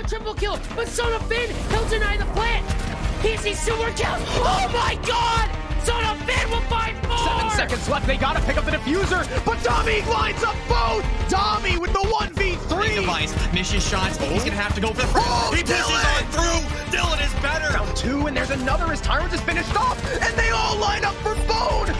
triple kill, but Soda Finn, he'll deny the plant. He sees 2 more kills. Oh my god! Soda Finn will find more! 7 seconds left. They gotta pick up the diffuser, but Dami lines up both. Dami with the 1v3. Device, misses shots. He's gonna have to go for the Oh, He pushes Dylan! on through. Dylan is better. Round 2, and there's another as Tyrant is finished off, and they all line up for Bone.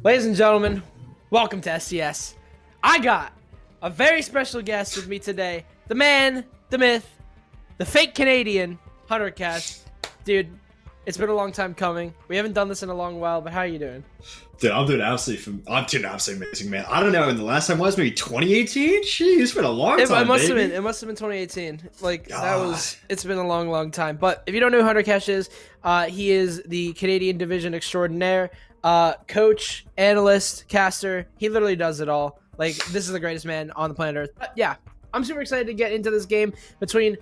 Ladies and gentlemen, welcome to SCS. I got a very special guest with me today. The man, the myth, the fake Canadian, Hunter Cass. Dude, it's been a long time coming. We haven't done this in a long while, but how are you doing? Dude, I'm doing absolutely amazing, man. I don't know, and the last time was maybe 2018? Jeez, it's been a long time, It must baby. have been 2018. Like, God. it's been a long, long time. But if you don't know who Hunter Cash is, he is the Canadian Division extraordinaire, coach, analyst, caster. He literally does it all. Like, this is the greatest man on the planet Earth. But yeah, I'm super excited to get into this game between,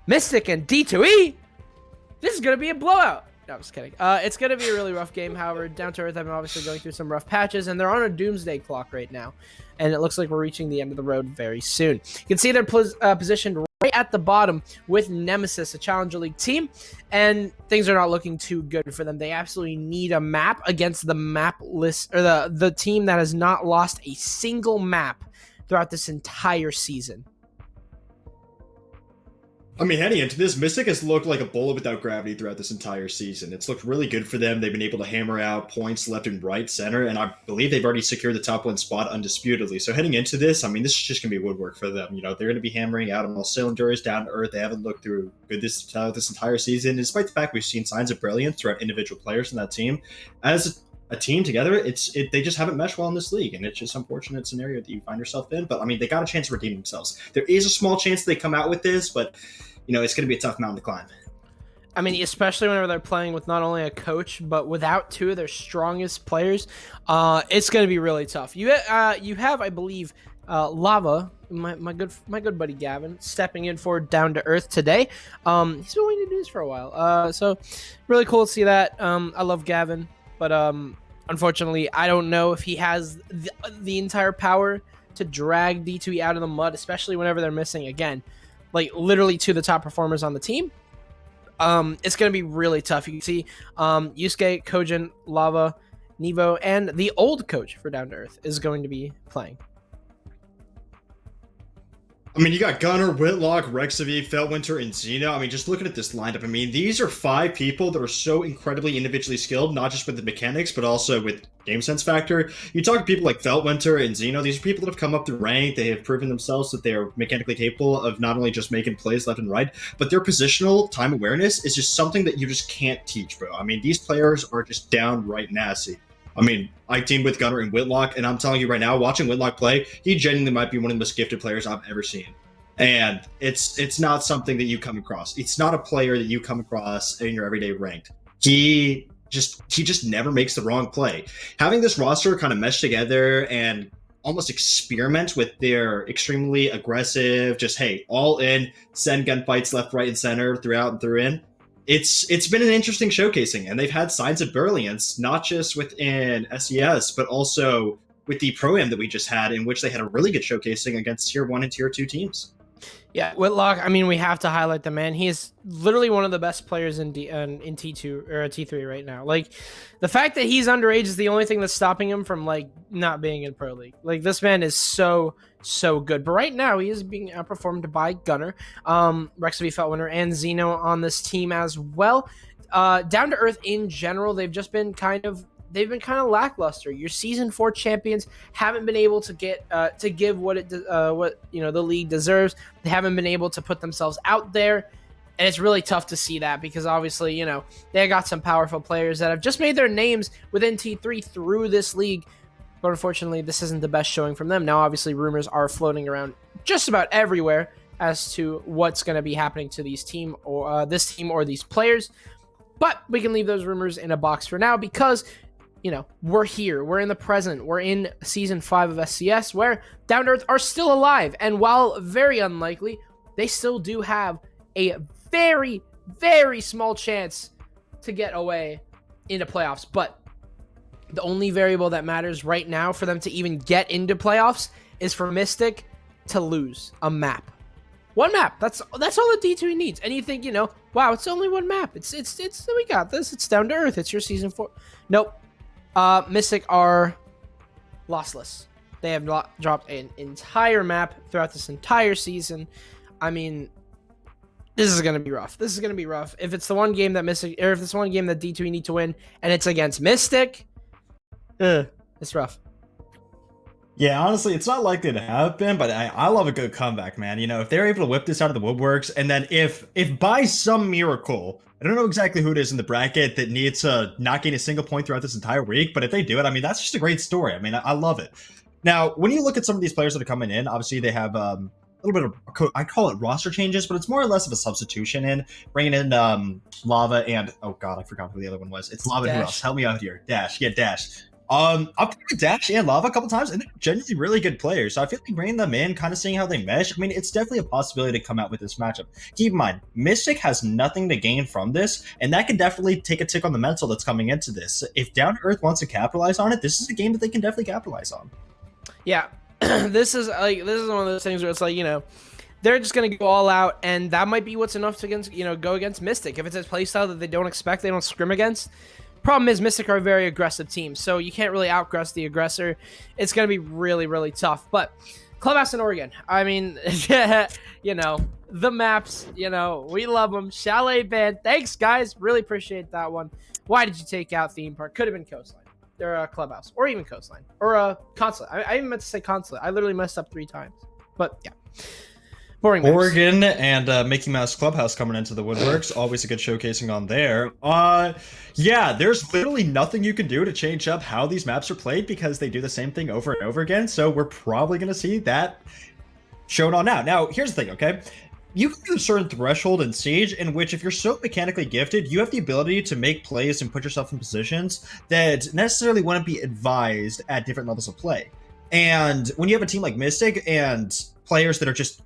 Mystic and D2E. This is going to be a blowout. No, I'm just kidding. It's going to be a really rough game. However, Down2Earth have been obviously going through some rough patches, and they're on a doomsday clock right now. And it looks like we're reaching the end of the road very soon. You can see they're positioned right at the bottom with Nemesis, a Challenger League team, and things are not looking too good for them. They absolutely need a map against the map list, or the team that has not lost a single map throughout this entire season. I mean, heading into this, Mystic has looked like a bullet without gravity throughout this entire season. It's looked really good for them. They've been able to hammer out points left and right, center, and I believe they've already secured the top 1 spot undisputedly. So heading into this, I mean, this is just going to be woodwork for them. You know, they're going to be hammering out on all cylinders, Down2Earth. They haven't looked through good this entire season, despite the fact we've seen signs of brilliance throughout individual players in that team. As a team together, they just haven't meshed well in this league, and it's just an unfortunate scenario that you find yourself in. But I mean, they got a chance to redeem themselves. There is a small chance they come out with this, but you know, it's going to be a tough mountain to climb. I mean, especially whenever they're playing with not only a coach, but without 2 of their strongest players, it's going to be really tough. You have, I believe, Lava, my good buddy Gavin, stepping in for Down2Earth today. He's been waiting to do this for a while. So really cool to see that. I love Gavin, but unfortunately, I don't know if he has the entire power to drag D2E out of the mud, especially whenever they're missing again. Like, literally 2 of the top performers on the team. It's going to be really tough. You can see Yusuke, Kojin, Lava, Nevo, and the old coach for Down2Earth is going to be playing. I mean, you got Gunnar, Whitlock, Rexavy, Feltwinter, and Xeno. I mean, just looking at this lineup, I mean, these are 5 people that are so incredibly individually skilled, not just with the mechanics, but also with game sense factor. You talk to people like Feltwinter and Xeno, these are people that have come up through rank. They have proven themselves that they are mechanically capable of not only just making plays left and right, but their positional time awareness is just something that you just can't teach, bro. I mean, these players are just downright nasty. I mean, I teamed with Gunnar and Whitlock, and I'm telling you right now, watching Whitlock play, he genuinely might be one of the most gifted players I've ever seen. And it's not something that you come across. It's not a player that you come across in your everyday ranked. He just never makes the wrong play. Having this roster kind of mesh together and almost experiment with their extremely aggressive, just, hey, all in, send gunfights left, right, and center, throughout and through in. It's been an interesting showcasing, and they've had signs of brilliance, not just within SCS, but also with the Pro-Am that we just had, in which they had a really good showcasing against Tier 1 and Tier 2 teams. Yeah, Whitlock, I mean, we have to highlight the man. He is literally one of the best players in T2 or T3 right now. Like, the fact that he's underage is the only thing that's stopping him from, like, not being in Pro League. Like, this man is so good. But right now, he is being outperformed by Gunnar, Rexavy, Feltwinter, and Xeno on this team as well. Down2Earth in general, they've been kind of lackluster. Your season 4 champions haven't been able to give what the league deserves. They haven't been able to put themselves out there, and it's really tough to see that because obviously, they got some powerful players that have just made their names within T3 through this league, but unfortunately, this isn't the best showing from them. Now, obviously, rumors are floating around just about everywhere as to what's going to be happening to this team or these players, but we can leave those rumors in a box for now because we're here. We're in the present. We're in Season 5 of SCS, where Down2Earth are still alive. And while very unlikely, they still do have a very, very small chance to get away into playoffs. But the only variable that matters right now for them to even get into playoffs is for Mystic to lose a map. One map. That's all the D2E needs. And you think, wow, it's only one map. It's we got this. It's down to earth. It's your season 4. Nope. Mystic are lossless. They have dropped an entire map throughout this entire season. I mean, this is gonna be rough. This is gonna be rough. If it's the one game that Mystic, or if it's one game that D2E need to win, and it's against Mystic, it's rough. Yeah, honestly, it's not likely to happen, but I love a good comeback, man. If they're able to whip this out of the woodworks, and then if by some miracle, I don't know exactly who it is in the bracket that needs to not gain a single point throughout this entire week, but if they do it, I mean, that's just a great story. I mean, I love it. Now, when you look at some of these players that are coming in, obviously they have a little bit of, I call it roster changes, but it's more or less of a substitution in, bringing in Lava and, oh god, I forgot who the other one was. It's Lava. Who else? Help me out here. Dash. Yeah, Dash. I've played Dash and Lava a couple times, and they're genuinely really good players. So I feel like bringing them in, kind of seeing how they mesh. I mean, it's definitely a possibility to come out with this matchup. Keep in mind, Mystic has nothing to gain from this, and that can definitely take a tick on the mental that's coming into this. If Down2Earth wants to capitalize on it, this is a game that they can definitely capitalize on. Yeah, this is one of those things where it's like, they're just gonna go all out, and that might be what's enough to go against Mystic. If it's a playstyle that they don't expect, they don't scrim against. Problem is, Mystic are a very aggressive team, so you can't really outaggress the aggressor. It's going to be really, really tough. But Clubhouse in Oregon, I mean, the maps, we love them. Chalet Band, thanks, guys. Really appreciate that one. Why did you take out Theme Park? Could have been Coastline, or Clubhouse, or even Coastline, or Consulate. I even meant to say Consulate. I literally messed up 3 times. But, yeah. Boring maps. Oregon and Mickey Mouse Clubhouse coming into the woodworks. Always a good showcasing on there. Yeah, there's literally nothing you can do to change up how these maps are played because they do the same thing over and over again. So we're probably going to see that shown on now. Now, here's the thing, okay? You can do a certain threshold in Siege in which if you're so mechanically gifted, you have the ability to make plays and put yourself in positions that necessarily wouldn't be advised at different levels of play. And when you have a team like Mystic and players that are just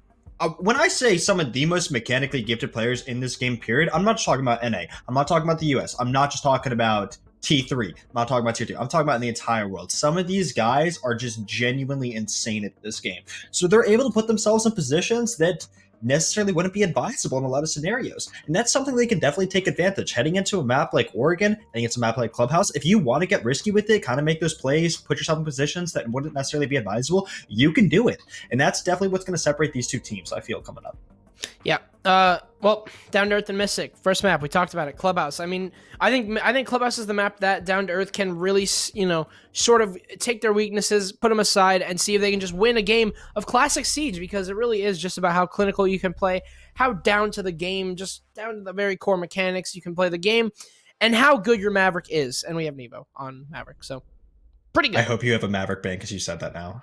when I say some of the most mechanically gifted players in this game, period, I'm not just talking about NA. I'm not talking about the US. I'm not just talking about T3. I'm not talking about Tier 2. I'm talking about in the entire world. Some of these guys are just genuinely insane at this game. So they're able to put themselves in positions that necessarily wouldn't be advisable in a lot of scenarios. And that's something they can definitely take advantage. Heading into a map like Oregon, heading into a map like Clubhouse, if you want to get risky with it, kind of make those plays, put yourself in positions that wouldn't necessarily be advisable, you can do it. And that's definitely what's going to separate these two teams, I feel, coming up. Yeah. Well, Down2Earth and Mystic. First map, we talked about it. Clubhouse. I mean, I think Clubhouse is the map that Down2Earth can really, sort of take their weaknesses, put them aside, and see if they can just win a game of classic Siege, because it really is just about how clinical you can play, how down to the game, just down to the very core mechanics you can play the game, and how good your Maverick is. And we have Nevo on Maverick, so pretty good. I hope you have a Maverick ban because you said that now.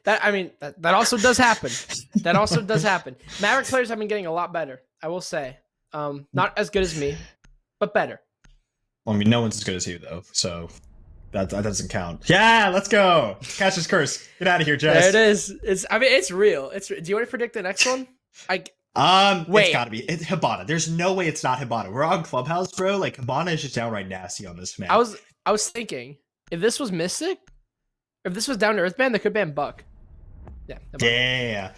That also does happen. That also does happen. Maverick players have been getting a lot better, I will say. Not as good as me, but better. Well, I mean, no one's as good as you, though, so that doesn't count. Yeah, let's go. Catch this curse. Get out of here, Jess. There it is. It's real. Do you want to predict the next one? Wait. It's gotta be Hibana. There's no way it's not Hibana. We're on Clubhouse, bro. Like, Hibana is just downright nasty on this map. I was thinking, if this was Mystic, if this was Down2Earth ban, they could ban Buck. Yeah.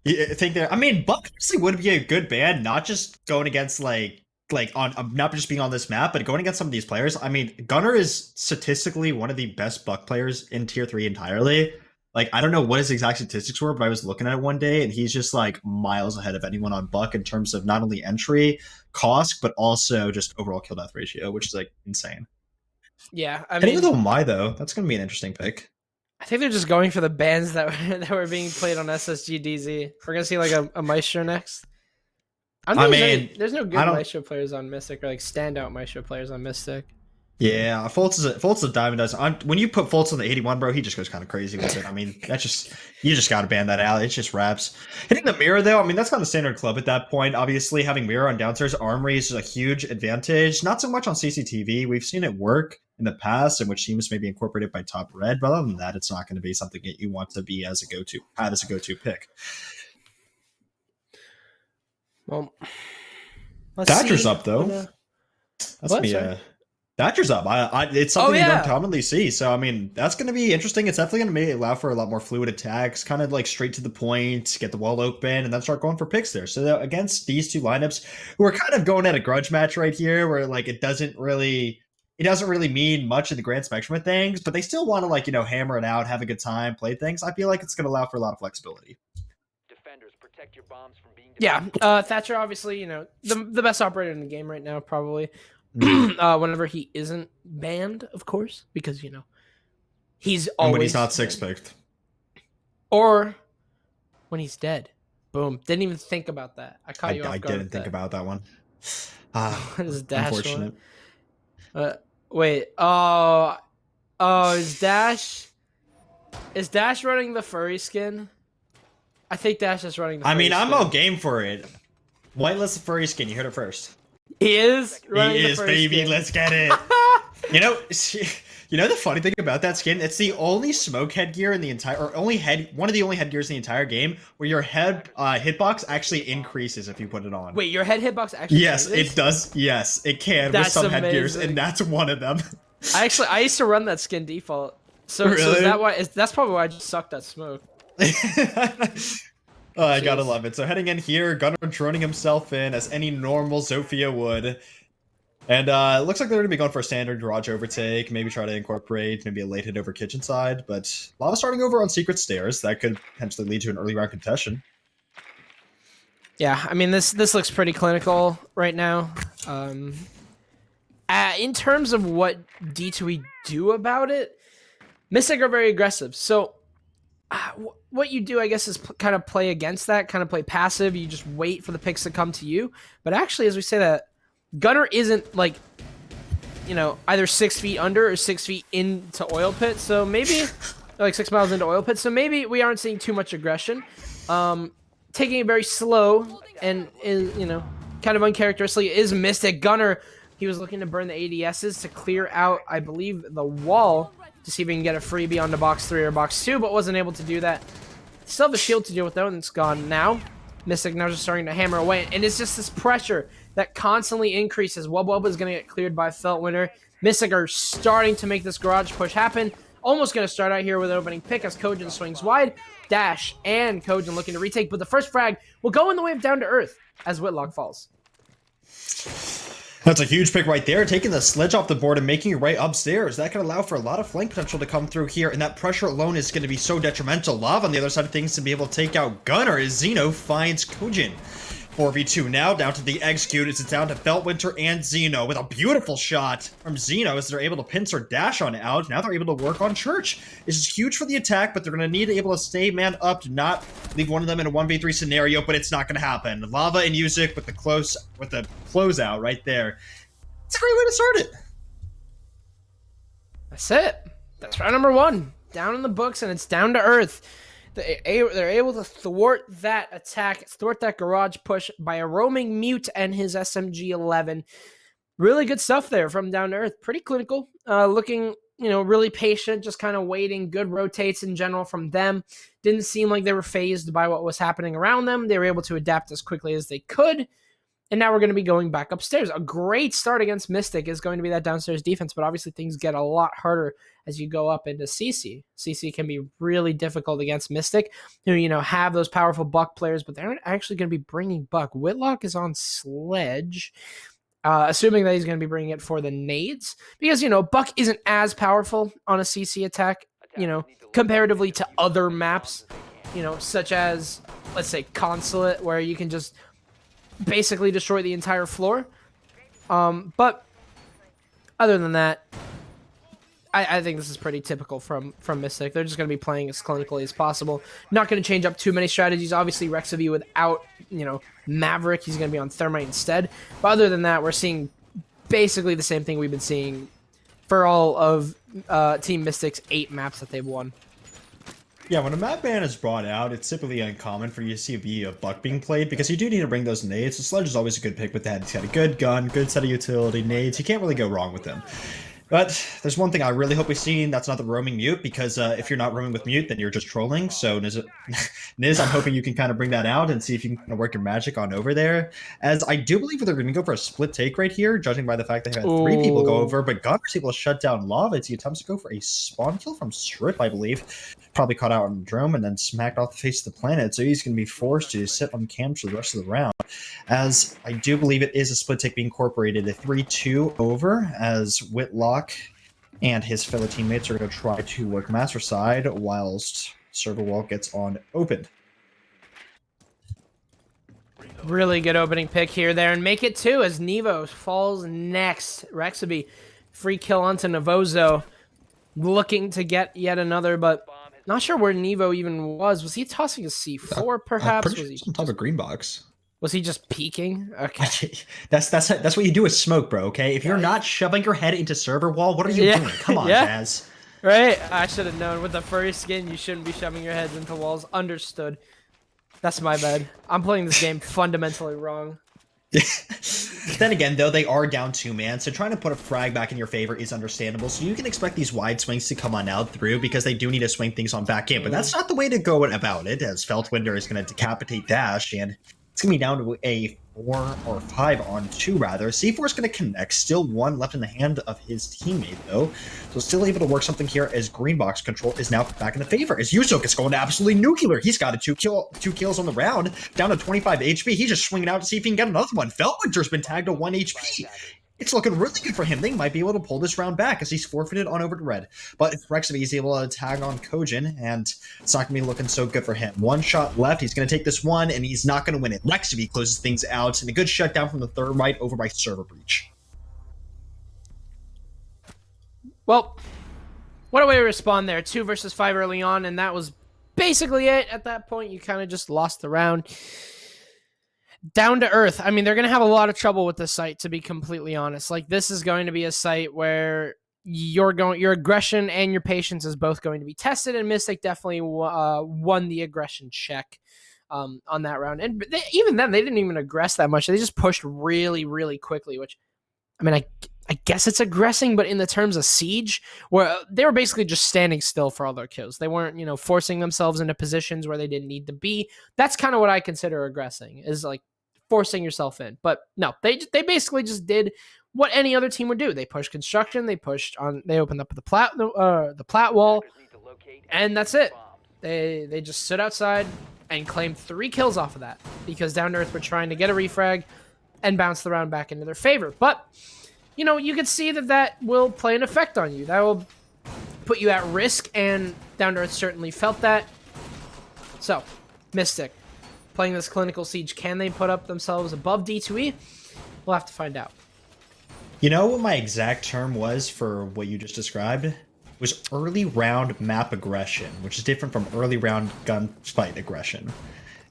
You think that? I mean, Buck actually would be a good ban, not just going against not just being on this map, but going against some of these players. I mean, Gunner is statistically one of the best Buck players in Tier 3 entirely. Like, I don't know what his exact statistics were, but I was looking at it one day, and he's just like miles ahead of anyone on Buck in terms of not only entry cost, but also just overall kill death ratio, which is like insane. Yeah, I mean, even though why though, that's gonna be an interesting pick. I think they're just going for the bans that were being played on SSG DZ. We're gonna see like a Maestro next. There's no good Maestro players on Mystic, or like standout Maestro players on Mystic. Yeah, Fultz a diamond does. When you put Fultz on the 81, bro, he just goes kind of crazy with it. I mean, you just got to ban that out. It's just raps. Hitting the mirror, though, I mean, that's not a standard club at that point. Obviously, having mirror on downstairs armory is a huge advantage. Not so much on CCTV. We've seen it work in the past, in which teams may be incorporated by Top Red, but other than that, it's not going to be something that you want to be as a go-to pick. Well, Thatcher's up, though. That's me. Thatcher's up. It's something you yeah. don't commonly see. So, I mean, that's going to be interesting. It's definitely going to allow for a lot more fluid attacks, kind of like straight to the point, get the wall open, and then start going for picks there. So, against these two lineups, who are kind of going at a grudge match right here, where like it doesn't really mean much in the grand spectrum of things, but they still want to like, hammer it out, have a good time, play things. I feel like it's going to allow for a lot of flexibility. Defenders, protect your bombs from being Yeah, Thatcher, obviously, the best operator in the game right now, probably. Whenever he isn't banned, of course, because he's always. And when he's not six-picked, or when he's dead. Boom! Didn't even think about that. I caught you off guard. I didn't think about that one. What is Dash? Unfortunate. Wait. Is Dash running the furry skin? I think Dash is running the furry skin. I'm all game for it. Whitelist furry skin, you heard it first. He is running the furry baby, skin. Let's get it. The funny thing about that skin, it's the only smoke headgear in the entire, or one of the only headgears in the entire game where your head hitbox actually increases if you put it on. Wait, your head hitbox actually Yes, changes? It does. Yes, it can with some headgears, and that's one of them. I used to run that skin default. So is that why? That's probably why I just sucked that smoke. I gotta love it. So heading in here, Gunnar droning himself in as any normal Zofia would. And it looks like they're going to be going for a standard garage overtake, maybe try to incorporate maybe a late hit over kitchen side, but Lava starting over on secret stairs. That could potentially lead to an early round contestation. Yeah, I mean, this looks pretty clinical right now. In terms of what D2E do about it, Mystic are very aggressive. So what you do, I guess, is kind of play against that, kind of play passive. You just wait for the picks to come to you. But actually, as we say that, Gunnar isn't like, either 6 feet under or 6 feet into oil pit. So maybe like 6 miles into oil pit. So maybe we aren't seeing too much aggression. Taking it very slow and is, kind of uncharacteristically is Mystic. Gunnar, he was looking to burn the ADSs to clear out, I believe, the wall to see if he can get a freebie onto box 3 or box 2, but wasn't able to do that. Still have the shield to deal with though, and it's gone now. Mystic now just starting to hammer away, and it's just this pressure that constantly increases. Wub Wub is going to get cleared by Feltwinter. Mystic are starting to make this garage push happen. Almost going to start out here with an opening pick as Kojin swings wide. Dash and Kojin looking to retake, but the first frag will go in the way of Down to Earth as Whitlock falls. That's a huge pick right there, taking the sledge off the board and making it right upstairs. That can allow for a lot of flank potential to come through here, and that pressure alone is going to be so detrimental. Lava on the other side of things to be able to take out Gunnar as Zeno finds Kojin. 4v2 now, down to the execute. It's down to Feltwinter and Zeno with a beautiful shot from Zeno as they're able to pincer Dash on out. Now they're able to work on Church. This is huge for the attack, but they're going to need to be able to stay man up to not leave one of them in a 1v3 scenario, but it's not going to happen. Lava and Music with the closeout right there. It's a great way to start it. That's it. That's round number 1. Down in the books, and it's Down to Earth. They're able to thwart that attack, thwart that garage push by a roaming Mute and his SMG-11. Really good stuff there from Down to Earth. Pretty clinical. Looking, really patient, just kind of waiting. Good rotates in general from them. Didn't seem like they were phased by what was happening around them. They were able to adapt as quickly as they could. And now we're going to be going back upstairs. A great start against Mystic is going to be that downstairs defense, but obviously things get a lot harder as you go up into CC. CC can be really difficult against Mystic, who, have those powerful Buck players, but they're actually going to be bringing Buck. Whitlock is on Sledge, assuming that he's going to be bringing it for the nades, because, Buck isn't as powerful on a CC attack, comparatively to other maps, such as, let's say, Consulate, where you can just basically destroy the entire floor. But other than that, I think this is pretty typical from Mystic. They're just going to be playing as clinically as possible. Not going to change up too many strategies. Obviously, Rexavy without, Maverick, he's going to be on Thermite instead. But other than that, we're seeing basically the same thing we've been seeing for all of Team Mystic's 8 maps that they've won. Yeah, when a map ban is brought out, it's typically uncommon for you to see a Buck being played, because you do need to bring those nades. So Sledge is always a good pick with that. He's got a good gun, good set of utility nades. You can't really go wrong with him. But there's one thing I really hope we see, and that's not the roaming mute, because if you're not roaming with mute, then you're just trolling. So Niz, I'm hoping you can kind of bring that out and see if you can kind of work your magic on over there. As I do believe they're going to go for a split take right here, judging by the fact they had 3 people go over, but Gunner's able to shut down Lava as he attempts to go for a spawn kill from Strip, I believe. Probably caught out on the drone and then smacked off the face of the planet, so he's going to be forced to sit on cams for the rest of the round. As I do believe it is a split take being incorporated, a 3-2 over, as Whitlock and his fellow teammates are going to try to work master side whilst server wall gets on opened. Really good opening pick here, there, and make it 2 as Nevo falls next. Rexaby, free kill onto Navozo, looking to get yet another, but not sure where Nevo even was. Was he tossing a C4, perhaps? Was he on top of green box? Was he just peeking? Okay. That's what you do with smoke, bro, okay? If you're not shoving your head into server wall, what are you doing? Come on, Jazz. Right? I should have known. With the furry skin, you shouldn't be shoving your heads into walls. Understood. That's my bad. I'm playing this game fundamentally wrong. Then again, though, they are down 2 man, so trying to put a frag back in your favor is understandable. So you can expect these wide swings to come on out through because they do need to swing things on back in. But that's not the way to go about it, as Feltwinder is going to decapitate Dash, and it's going to be down to a 4 or 5 on 2, rather. C4 is going to connect. Still 1 left in the hand of his teammate, though. So still able to work something here as green box control is now back in the favor. As Yuzok is going absolutely nuclear. He's got a 2 kills on the round, down to 25 HP. He's just swinging out to see if he can get another one. Feltwinter's been tagged to 1 HP. It's looking really good for him. They might be able to pull this round back as he's forfeited on over to red. But Rexaby is able to tag on Kojin, and it's not going to be looking so good for him. 1 shot left. He's going to take this one, and he's not going to win it. Rexaby closes things out, and a good shutdown from the third right over by Server Breach. Well, what a way to respond there. 2 versus 5 early on, and that was basically it. At that point, you kind of just lost the round. Down to Earth. I mean, they're going to have a lot of trouble with this site, to be completely honest. Like, this is going to be a site where your aggression and your patience is both going to be tested, and Mystic definitely won the aggression check on that round. And even then, they didn't even aggress that much. They just pushed really, really quickly, which, I mean, I guess it's aggressing, but in the terms of siege, where they were basically just standing still for all their kills. They weren't, forcing themselves into positions where they didn't need to be. That's kind of what I consider aggressing, is like forcing yourself in. But no, they basically just did what any other team would do. They pushed construction, they opened up the plat wall, and that's it. They just stood outside and claimed 3 kills off of that because Down to Earth were trying to get a refrag and bounce the round back into their favor. But you can see that will play an effect on you. That will put you at risk, and Down to Earth certainly felt that. So, Mystic, playing this clinical siege, can they put up themselves above D2E? We'll have to find out. You know what my exact term was for what you just described? Was early round map aggression, which is different from early round gunfight aggression.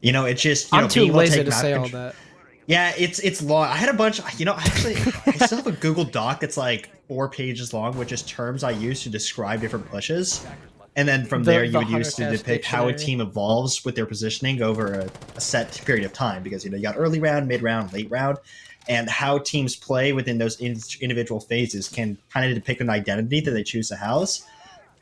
It's just, I'm too being able lazy take to map say all that. Yeah, it's long. I had a bunch, actually, I still have a Google Doc that's like 4 pages long with just terms I use to describe different pushes. And then from there, you would use to depict how a team evolves with their positioning over a set period of time. Because, you got early round, mid round, late round, and how teams play within those individual phases can kind of depict an identity that they choose to house.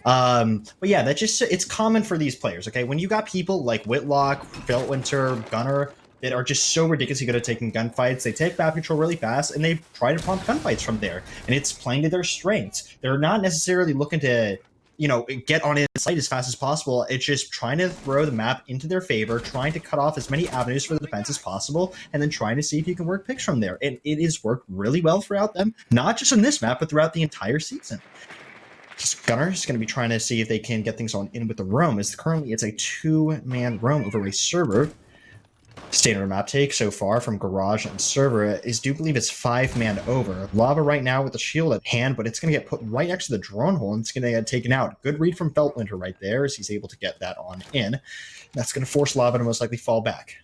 But yeah, it's common for these players, okay? When you got people like Whitlock, Feltwinter, Gunner, that are just so ridiculously good at taking gunfights. They take map control really fast, and they try to prompt gunfights from there. And it's playing to their strengths. They're not necessarily looking to, get on his site as fast as possible. It's just trying to throw the map into their favor, trying to cut off as many avenues for the defense as possible, and then trying to see if you can work picks from there. And it has worked really well throughout them, not just in this map, but throughout the entire season. Gunner is going to be trying to see if they can get things on in with the roam, as currently it's a 2-man roam over a server. Standard map take so far from Garage and Server is, do believe it's 5-man over. Lava right now with the shield at hand, but it's going to get put right next to the drone hole, and it's going to get taken out. Good read from Feltwinter right there, as he's able to get that on in. That's going to force Lava to most likely fall back.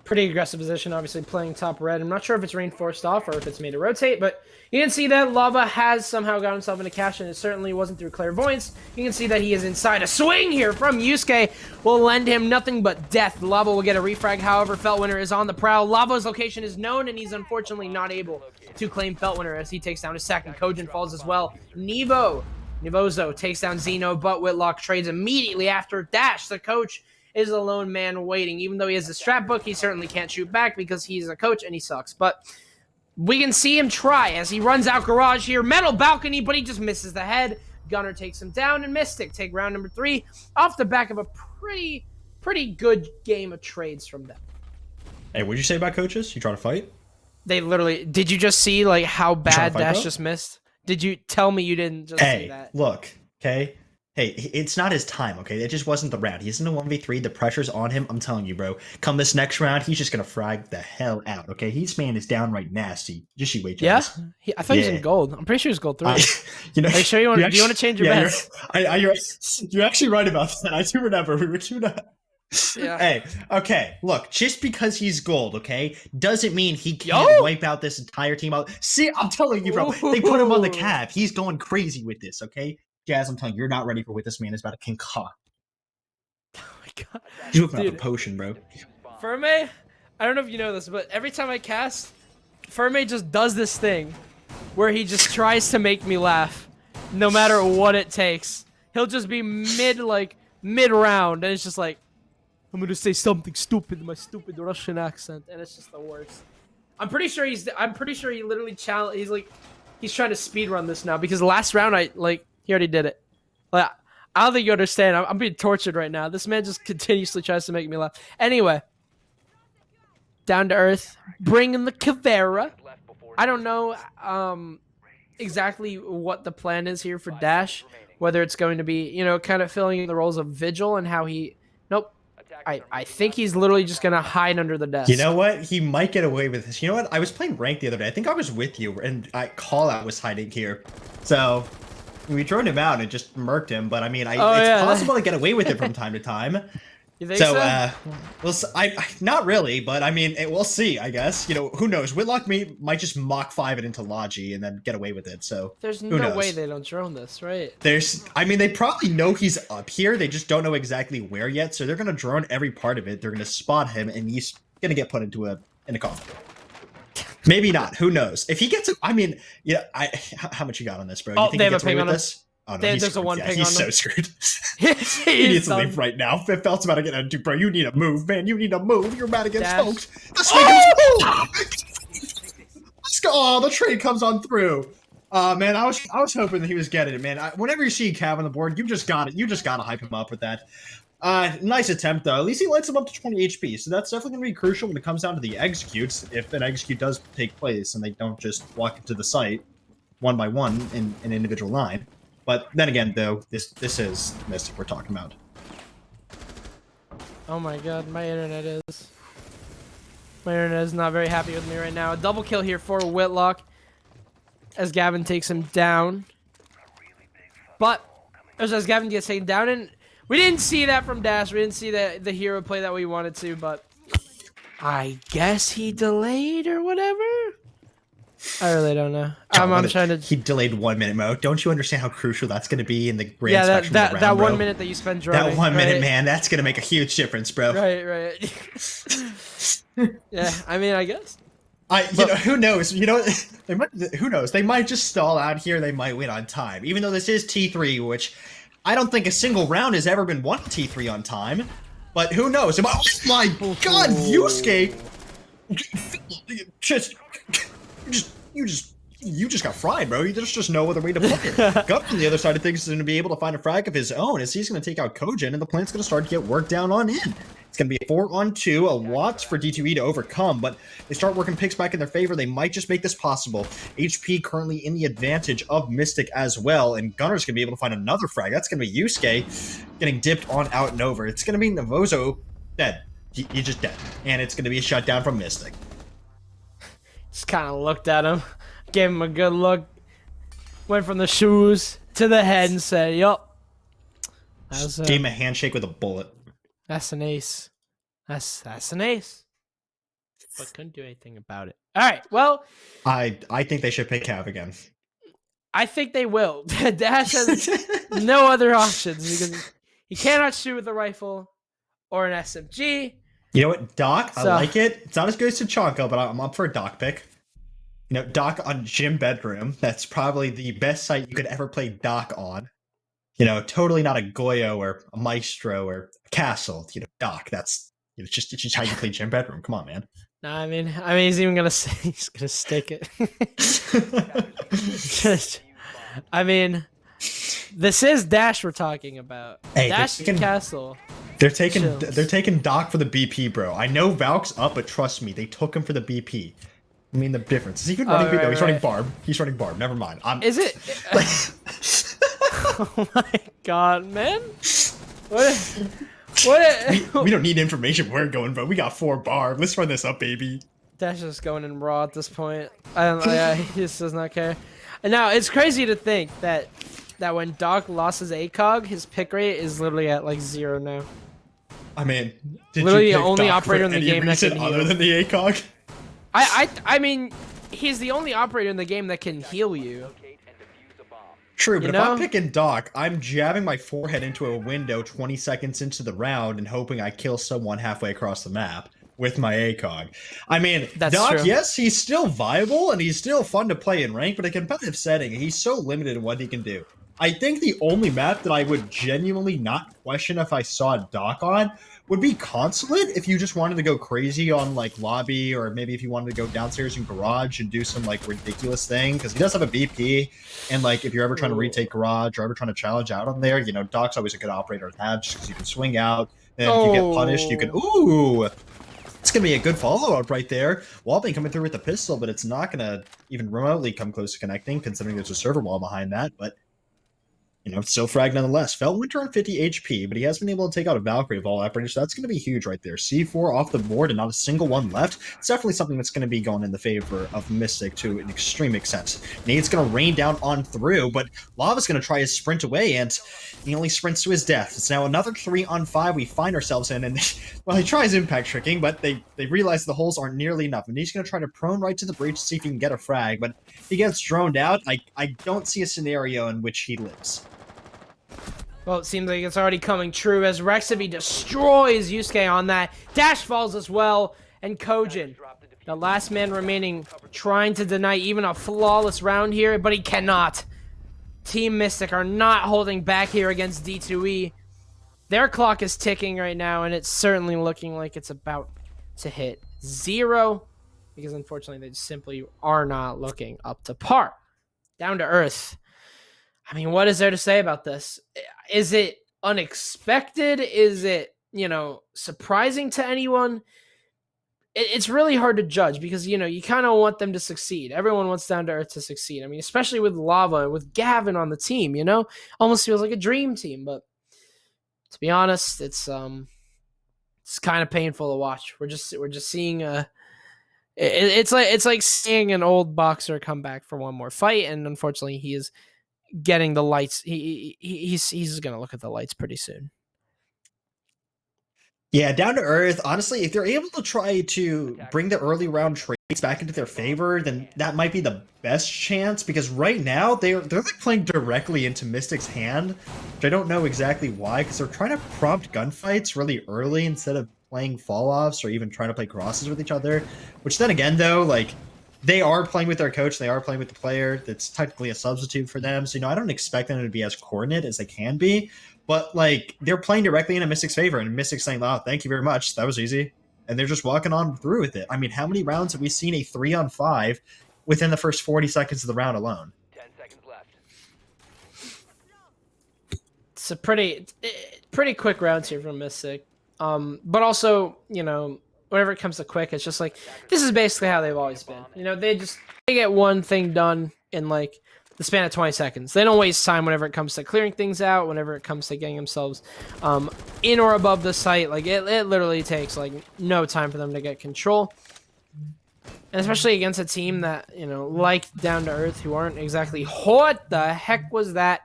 Pretty aggressive position, obviously playing top red. I'm not sure if it's reinforced off or if it's made to rotate, but you can see that Lava has somehow got himself into cash, and it certainly wasn't through clairvoyance. You can see that he is inside. A swing here from Yusuke will lend him nothing but death. Lava will get a refrag, however, Feltwinter is on the prowl. Lava's location is known, and he's unfortunately not able to claim Feltwinter as he takes down his second. Kojin falls as well. Nivozo takes down Zeno, but Whitlock trades immediately after. Dash, the coach, is a lone man waiting. Even though he has a strap book, he certainly can't shoot back because he's a coach and he sucks. But we can see him try as he runs out garage here. Metal balcony, but he just misses the head. Gunner takes him down, and Mystic take round number 3 off the back of a pretty good game of trades from them. Hey, what'd you say about coaches? You trying to fight? They literally... Did you just see like how bad Dash just missed? Did you tell me you didn't just see that? Hey, look, okay? Hey, it's not his time, okay? It just wasn't the round. He's in a 1v3. The pressure's on him. I'm telling you, bro. Come this next round, he's just going to frag the hell out, okay? His man is downright nasty. Just you wait, yeah? James. I thought he was in gold. I'm pretty sure he's gold 3. You know, Are you sure you want, do you want to change your bets? You're actually right about that. I do remember. We were 2-0. Yeah. Hey, okay, look, just because he's gold, okay, doesn't mean he can't wipe out this entire team out. See, I'm telling you, bro, they put him on the cab. He's going crazy with this, okay? Jazz, I'm telling you, you're not ready for what this man is about to concoct. Oh my god. He's whipping out the potion, bro. Ferme, I don't know if you know this, but every time I cast, Ferme just does this thing where he just tries to make me laugh no matter what it takes. He'll just be mid-round, and it's just like, I'm gonna say something stupid in my stupid Russian accent, and it's just the worst. I'm pretty sure he literally he's trying to speedrun this now, because last round he already did it. Like, I don't think you understand. I'm being tortured right now. This man just continuously tries to make me laugh. Anyway, Down to Earth, bringing the Caveira. I don't know exactly what the plan is here for Dash, whether it's going to be, you know, kind of filling in the roles of Vigil and how he... Nope. I think he's literally just going to hide under the desk. You know what? He might get away with this. You know what? I was playing ranked the other day. I think I was with you, and Call Out was hiding here. So... we thrown him out and just murked him, but I mean, it's possible to get away with it from time to time. You think so? Well, not really, but I mean, we'll see, I guess. You know, who knows? Whitlock might just Mach 5 it into Logi and then get away with it, so there's no way they don't drone this, right? I mean, they probably know he's up here, they just don't know exactly where yet, so they're gonna drone every part of it, they're gonna spot him, and he's gonna get put into in a coffin. Maybe not. Who knows? If he gets, I mean, yeah. How much you got on this, bro? You think they he have gets a ping away on with him. this? Oh no, There's a one ping on him. He's so screwed. He needs to leave right now. If Felt's about to get into, bro, you need to move, man. You need to move. You're about to get smoked. Let's go. Oh, the trade comes on through. Man, I was hoping that he was getting it, man. Whenever you see Cav on the board, you just got it. You just gotta hype him up with that. Nice attempt, though. At least he lights him up to 20 HP, so that's definitely going to be crucial when it comes down to the executes, if an execute does take place, and they don't just walk into the site one by one in an individual line. But then again, though, this is Mystic we're talking about. Oh my god, my internet is not very happy with me right now. A double kill here for Whitlock as Gavin takes him down. But as Gavin gets taken down, and we didn't see that from Dash. We didn't see the hero play that we wanted to, but I guess he delayed or whatever. I really don't know. I'm trying to. He delayed 1 minute, Mo. Don't you understand how crucial that's going to be in the grand spectrum of the round, that bro? 1 minute that you spend droning. That 1 minute, man. That's going to make a huge difference, bro. Right. Yeah, I mean, I guess. You know, who knows? You know, who knows? They might just stall out here. They might win on time, even though this is T3, which I don't think a single round has ever been won T3 on time. But who knows? Oh my God, Yusuke! You just got fried, bro. There's just no other way to put it. Gup on the other side of things is going to be able to find a frag of his own, as he's going to take out Kojin, and the plan's going to start to get worked down on in. It's going to be a 4-on-2, a lot for D2E to overcome, but they start working picks back in their favor. They might just make this possible. HP currently in the advantage of Mystic as well, and Gunner's going to be able to find another frag. That's going to be Yusuke getting dipped on out and over. It's going to be Navozo dead. He's just dead, and it's going to be a shutdown from Mystic. Just kind of looked at him, gave him a good look, went from the shoes to the head and said, yup. Gave him a handshake with a bullet. That's an ace. That's an ace. but couldn't do anything about it. All right, well, I think they should pick Cav again. I think they will. Dash has no other options because he cannot shoot with a rifle or an SMG. You know what, Doc? I So- like it. It's not as good as Tachanka, but I'm up for a Doc pick. You know, Doc on Gym Bedroom. That's probably the best site you could ever play Doc on. You know, totally not a Goyo or a Maestro or a Castle. You know, Doc. That's it's just how you play Gym Bedroom. Come on, man. No, I mean, he's even gonna say he's gonna stick it. I mean, this is Dash we're talking about. Hey, Dash they can- Castle. They're taking Chills. Doc for the BP, bro. I know Valk's up, but trust me, they took him for the BP. I mean, the difference. Is he even running BP? No, he's running Barb. He's running Barb. Never mind. Is it? Oh my god, man! What? we don't need information. We're going, but we got 4 Barb. Let's run this up, baby. Dash is going in raw at this point. He just does not care. And now it's crazy to think that when Doc lost his ACOG, his pick rate is literally at like 0 now. I mean, did Literally you the pick only Doc for operator in the any game that reason can other heal? than the ACOG? I mean, he's the only operator in the game that can heal you. Locate and defuse a bomb. True, but You if know? I'm picking Doc, I'm jabbing my forehead into a window 20 seconds into the round and hoping I kill someone halfway across the map with my ACOG. I mean, That's Doc, true. yes, he's still viable and he's still fun to play in rank, but in a competitive setting, he's so limited in what he can do. I think the only map that I would genuinely not question if I saw Doc on would be Consulate if you just wanted to go crazy on like lobby, or maybe if you wanted to go downstairs in garage and do some like ridiculous thing, because he does have a BP, and like if you're ever trying to retake garage or ever trying to challenge out on there, you know, Doc's always a good operator to have just because you can swing out, and if you get punished, you can it's gonna be a good follow-up right there. Wallbang coming through with the pistol, but it's not gonna even remotely come close to connecting, considering there's a server wall behind that, but you know, still frag nonetheless. Feltwinter on 50 HP, but he has been able to take out a Valkyrie of all operators, so that's going to be huge right there. C4 off the board and not a single one left. It's definitely something that's going to be going in the favor of Mystic to an extreme extent. Nade's going to rain down on through, but Lava's going to try his sprint away, and he only sprints to his death. It's now another 3-on-5 we find ourselves in, and well, he tries impact tricking, but they realize the holes aren't nearly enough, and he's going to try to prone right to the breach to see if he can get a frag, but if he gets droned out, I don't see a scenario in which he lives. Well, it seems like it's already coming true as Rexavy destroys Yusuke on that. Dash falls as well, and Kojin, the last man remaining, trying to deny even a flawless round here, but he cannot. Team Mystic are not holding back here against D2E. Their clock is ticking right now, and it's certainly looking like it's about to hit 0, because unfortunately they simply are not looking up to par. Down to Earth. I mean, what is there to say about this? Is it unexpected? Is it, you know, surprising to anyone? It's really hard to judge because, you know, you kind of want them to succeed. Everyone wants Down to Earth to succeed. I mean, especially with Lava, with Gavin on the team, you know? Almost feels like a dream team, but to be honest, it's kind of painful to watch. We're just seeing it's like seeing an old boxer come back for one more fight, and unfortunately he is getting the lights. He's gonna look at the lights pretty soon. Yeah, Down to Earth, honestly, if they're able to try to bring the early round trades back into their favor, then that might be the best chance, because right now they're like playing directly into Mystic's hand, which I don't know exactly why, because they're trying to prompt gunfights really early instead of playing fall-offs or even trying to play crosses with each other, which then again, though, like, they are playing with their coach, they are playing with the player that's technically a substitute for them, so, you know, I don't expect them to be as coordinate as they can be, but, like, they're playing directly in a Mystic's favor, and Mystic's saying, oh, thank you very much, that was easy, and they're just walking on through with it. I mean, how many rounds have we seen a 3-on-5 within the first 40 seconds of the round alone? 10 seconds left. It's a pretty quick rounds here from Mystic, but also, you know, whenever it comes to quick, it's just like, this is basically how they've always been. You know, they get one thing done in like the span of 20 seconds. They don't waste time whenever it comes to clearing things out, whenever it comes to getting themselves in or above the site. Like, it literally takes like no time for them to get control. And especially against a team that, you know, like Down to Earth, who aren't exactly, what the heck was that?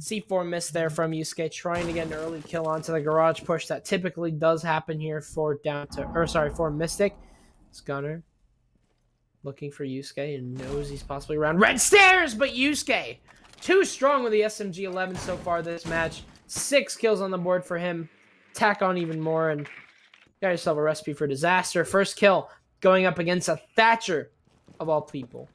C4 miss there from Yusuke, trying to get an early kill onto the garage push that typically does happen here for for Mystic. It's Gunner looking for Yusuke and knows he's possibly around red stairs, but Yusuke too strong with the SMG-11 so far this match. 6 kills on the board for him. Tack on even more and got yourself a recipe for disaster. First kill going up against a Thatcher of all people.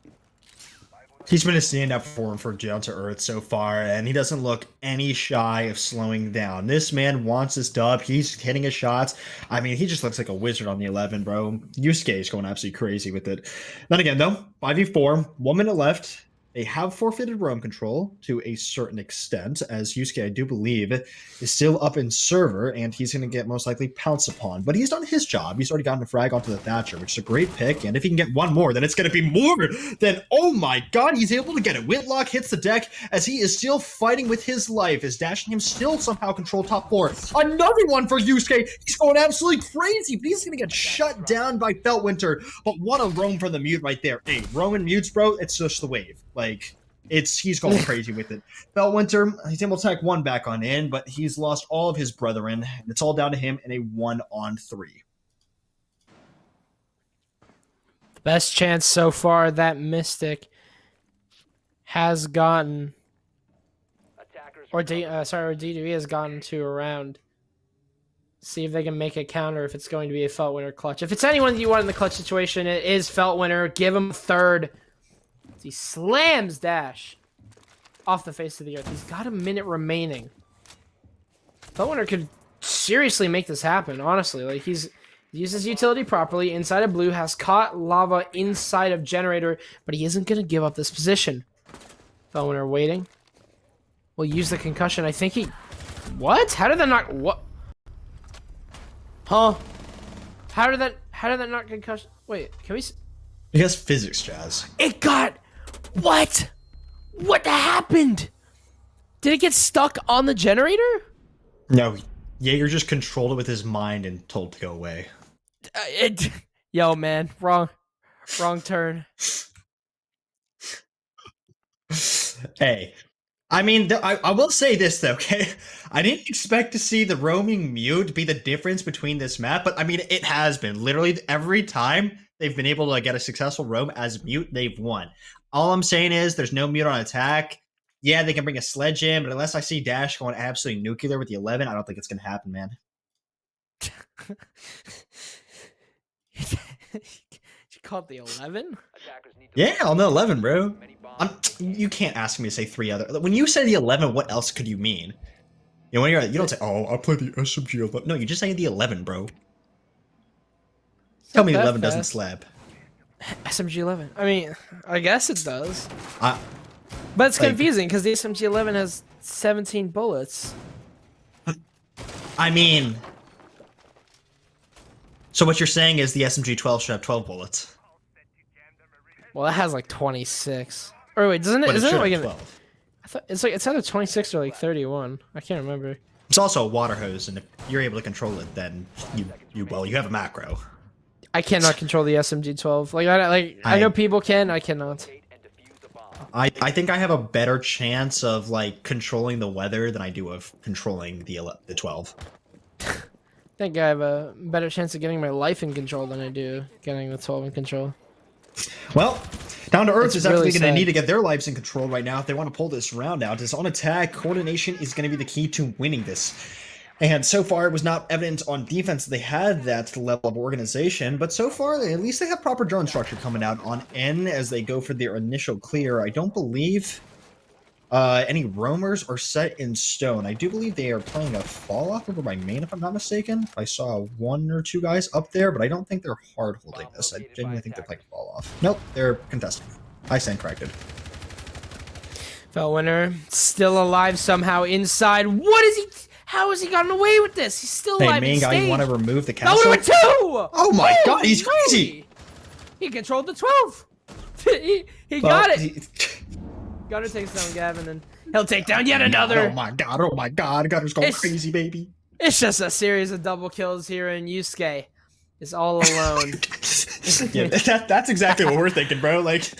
He's been a stand-up performer for Down2Earth so far, and he doesn't look any shy of slowing down. This man wants his dub. He's hitting his shots. I mean, he just looks like a wizard on the 11, bro. Yusuke is going absolutely crazy with it. Then again, though, 5v4, 1 minute left. They have forfeited roam control to a certain extent, as Yusuke, I do believe, is still up in server, and he's going to get most likely pounced upon. But he's done his job. He's already gotten a frag onto the Thatcher, which is a great pick, and if he can get one more, then it's going to be more than, oh my god, he's able to get it. Whitlock hits the deck as he is still fighting with his life, as dashing him still somehow control top 4. Another one for Yusuke. He's going absolutely crazy, but he's going to get shut down by Feltwinter. But what a roam for the mute right there. Hey, Roman mutes, bro, it's just the wave. Like, he's going crazy with it. Feltwinter, he's able to attack 1 back on in, but he's lost all of his brethren, and it's all down to him in a 1-on-3. The best chance so far that Mystic has gotten, or D2E has gotten to around. See if they can make a counter if it's going to be a Feltwinter clutch. If it's anyone that you want in the clutch situation, it is Feltwinter. Give him 3rd. He slams Dash off the face of the earth. He's got a minute remaining. Feltwinter could seriously make this happen, honestly. Like, he's used his utility properly. Inside of blue, has caught lava inside of generator, but he isn't going to give up this position. Feltwinter waiting. Will use the concussion. I think he... What? How did that not... What? Huh? How did that not concussion... Wait, can we... He has physics, Jazz. It got... What? What happened? Did it get stuck on the generator? No, Jaeger just controlled it with his mind and told to go away. Yo, man, wrong turn. Hey, I mean, I will say this, though, okay? I didn't expect to see the roaming mute be the difference between this map, but I mean, it has been. Literally every time they've been able to get a successful roam as mute, they've won. All I'm saying is there's no mute on attack. Yeah, they can bring a sledge in, but unless I see Dash going absolutely nuclear with the 11, I don't think it's going to happen, man. You called the 11? Yeah, on the 11, bro. You can't ask me to say 3 other. When you say the 11, what else could you mean? You know, when you don't say, "Oh, I play the SMG 11." No, you just say the 11, bro. Tell me 11 doesn't slap. SMG 11. I mean, I guess it does. But it's confusing because the SMG 11 has 17 bullets. I mean, so what you're saying is the SMG 12 should have 12 bullets. Well, that has like 26. Or wait, doesn't it? But Isn't it like 12. I thought it's either 26 or like 31. I can't remember. It's also a water hose, and if you're able to control it, then you have a macro. I cannot control the SMG 12. I know people can. I cannot. I think I have a better chance of like controlling the weather than I do of controlling the 12. I think I have a better chance of getting my life in control than I do getting the 12 in control. Well, Down2Earth is definitely really going to sad. need to get their lives in control right now if they want to pull this round out. As on attack, coordination is going to be the key to winning this. And so far, it was not evident on defense that they had that level of organization, but so far, at least they have proper drone structure coming out on N as they go for their initial clear. I don't believe any roamers are set in stone. I do believe they are playing a fall-off over by main, if I'm not mistaken. I saw 1 or 2 guys up there, but I don't think they're hard holding this. I genuinely think they're playing fall-off. Nope, they're contesting. I stand corrected. Feltwinter still alive somehow inside. What is he? How has he gotten away with this? He's still alive. Hey, main guy, you want to remove the Feltwinter castle? with 2! Oh my god, he's crazy! He controlled the 12. he got it. Gunner takes down Gavin, and he'll take down yet another. Oh my god, Gunner's going crazy, baby. It's just a series of double kills here, and Yusuke is all alone. Yeah, that's exactly what we're thinking, bro. Like,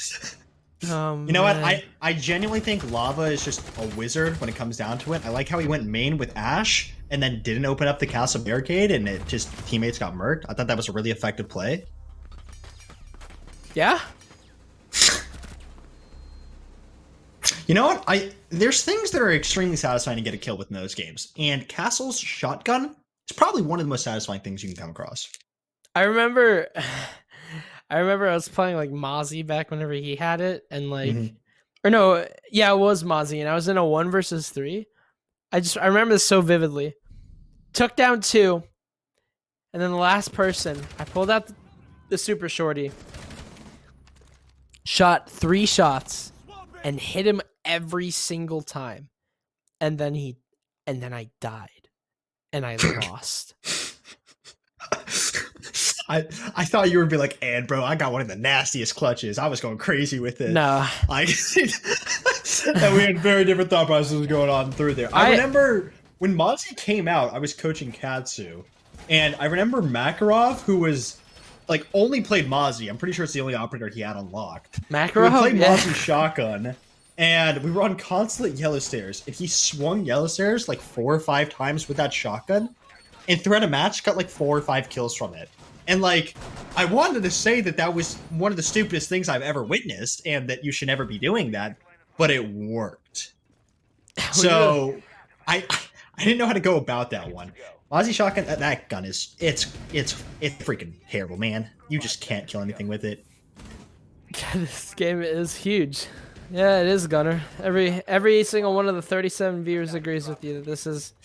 you know what? man. I genuinely think Lava is just a wizard when it comes down to it. I like how he went main with Ash and then didn't open up the castle barricade, and it just teammates got murked. I thought that was a really effective play. Yeah. You know what? There's things that are extremely satisfying to get a kill with in those games, and Castle's shotgun is probably one of the most satisfying things you can come across. I remember I was playing like Mozzie back whenever he had it, and like, or no, yeah, it was Mozzie, and I was in a 1 versus 3. I remember this so vividly. Took down 2, and then the last person, I pulled out the super shorty, shot 3 shots, and hit him every single time, and then I died, and I lost. I thought you would be like, and bro, I got one of the nastiest clutches. I was going crazy with it. No. And we had very different thought processes going on through there. I remember when Mozzie came out, I was coaching Katsu. And I remember Makarov, who was like only played Mozzie. I'm pretty sure it's the only operator he had unlocked. Makarov? We played Mozzie shotgun. And we were on constant yellow stairs. And he swung yellow stairs like 4 or 5 times with that shotgun. And throughout a match, got like 4 or 5 kills from it. And like, I wanted to say that that was one of the stupidest things I've ever witnessed, and that you should never be doing that, but it worked. So, I didn't know how to go about that one. Mozzie shotgun, that gun is it's freaking terrible, man. You just can't kill anything with it. God, this game is huge. Yeah, it is, Gunner. Every single one of the 37 viewers agrees with you that this is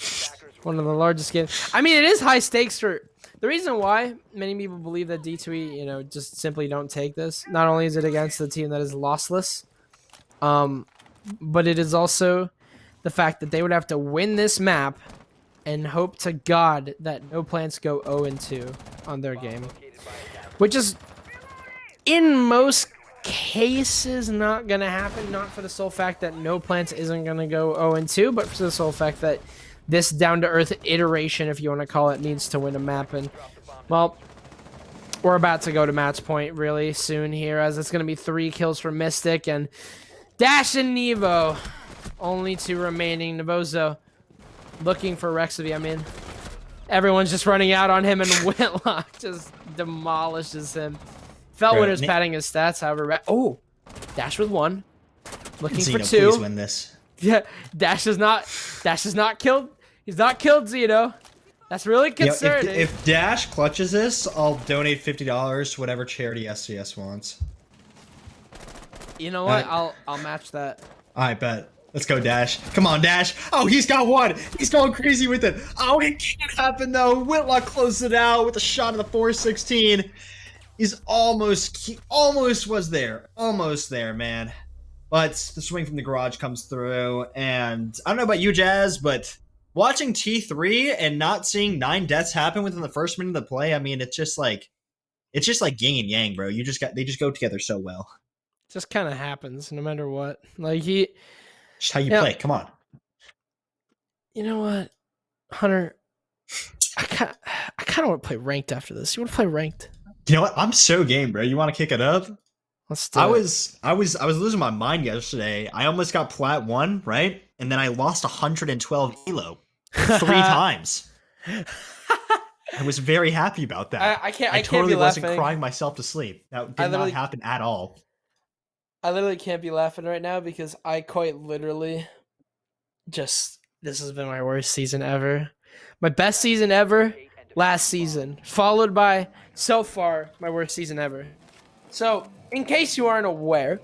one of the largest games. I mean, it is high stakes for. The reason why many people believe that D2E, just simply don't take this, not only is it against the team that is lossless, but it is also the fact that they would have to win this map and hope to God that No Plants go 0-2 on their game, which is, in most cases, not going to happen, not for the sole fact that No Plants isn't going to go 0-2, but for the sole fact that this down-to-earth iteration, if you want to call it, needs to win a map. And, well, we're about to go to match point really soon here, as it's going to be 3 kills for Mystic and Dash and Nevo. Only 2 remaining. Nevozo looking for Rexavy. I mean, everyone's just running out on him, and Whitlock just demolishes him. Feltwinter's padding his stats, however. Oh, Dash with 1. Looking for 2. Please win this. Yeah, Dash is not killed. He's not killed Zeno. That's really concerning. If Dash clutches this, I'll donate $50 to whatever charity SCS wants. You know what? I'll match that. I bet. Let's go, Dash. Come on, Dash. Oh, he's got 1. He's going crazy with it. Oh, it can't happen, though. Whitlock closed it out with a shot of the 416. He almost was there. Almost there, man. But the swing from the garage comes through, and I don't know about you, Jazz, but watching T3 and not seeing 9 deaths happen within the first minute of the play, I mean, it's just like yin and yang, bro. They just go together so well. It just kind of happens no matter what. Like just how you play. Come on. You know what, Hunter? I kind of want to play ranked after this. You want to play ranked? You know what? I'm so game, bro. You want to kick it up? Let's do it. I was losing my mind yesterday. I almost got plat 1, right? And then I lost 112 elo 3 times. I was very happy about that. I totally can't be wasn't laughing. Crying myself to sleep. That did not happen at all. I literally can't be laughing right now because I quite literally this has been my worst season ever. My best season ever last season, followed by so far my worst season ever. So, in case you aren't aware,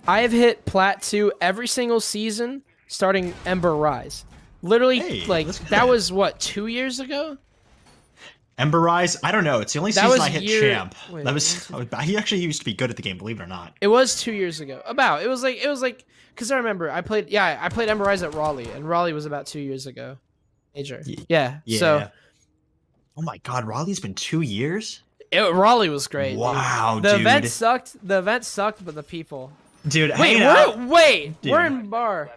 I have hit Plat 2 every single season starting Ember Rise. Literally, that was, what, 2 years ago? Ember Rise? I don't know. It's the only season I hit Champ. Wait, He actually used to be good at the game, believe it or not. It was 2 years ago. It was like, because I remember, I played Ember Rise at Raleigh, and Raleigh was about 2 years ago. Major. Yeah. So. Oh my God, Raleigh's been 2 years? Raleigh was great. Wow, dude. dude. The event sucked. The event sucked, but the people. Dude, we're in bar.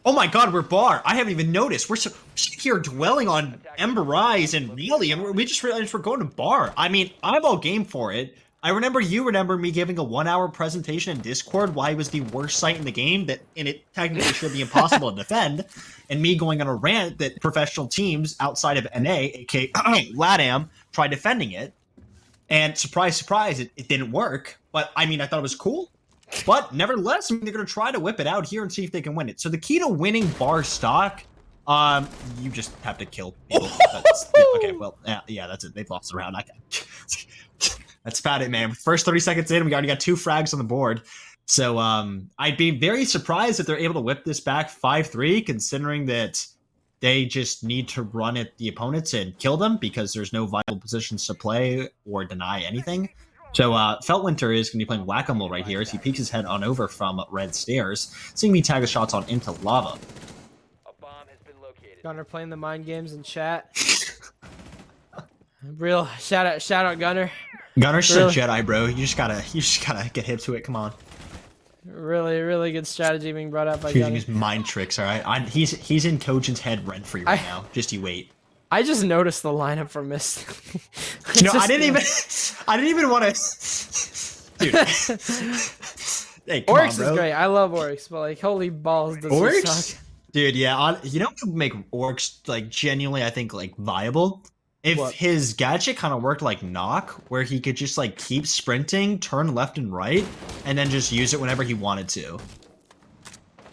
Oh my God, we're bar. I haven't even noticed. We're sitting here dwelling on Ember Rise and Raleigh, and we just realized we're going to bar. I mean, I'm all game for it. I remember me giving a 1-hour presentation in Discord why it was the worst site in the game, and it technically should be impossible to defend, and me going on a rant that professional teams outside of NA, aka LATAM, tried defending it. And surprise, surprise, it didn't work. But I mean, I thought it was cool. But nevertheless, I mean, they're going to try to whip it out here and see if they can win it. So the key to winning bar stock, you just have to kill people. Okay, well, yeah, that's it. They've lost the round. That's about it, man. First 30 seconds in, we already got 2 frags on the board. So I'd be very surprised if they're able to whip this back 5-3, considering that they just need to run at the opponents and kill them because there's no viable positions to play or deny anything. So Feltwinter is going to be playing whack-a-mole right here as he peeks his head on over from red stairs, seeing me tag the shots on into lava. A bomb has been located. Gunner playing the mind games in chat. Real shout out Gunner. Gunner's Really? a Jedi, bro. You just gotta get hip to it. Come on. Really good strategy being brought up by Using Gunner. his mind tricks. All right, he's in Kojin's head rent free right now. Just you wait. I just noticed the lineup for Mist. No, I didn't even want to. Dude. Hey, come Oryx on, bro. is great. I love Oryx, but like, holy balls, does he Oryx? suck. Dude, yeah. You know what would make Oryx like genuinely, I think, like viable? If What? his gadget kind of worked like Knock, where he could just like keep sprinting, turn left and right, and then just use it whenever he wanted to.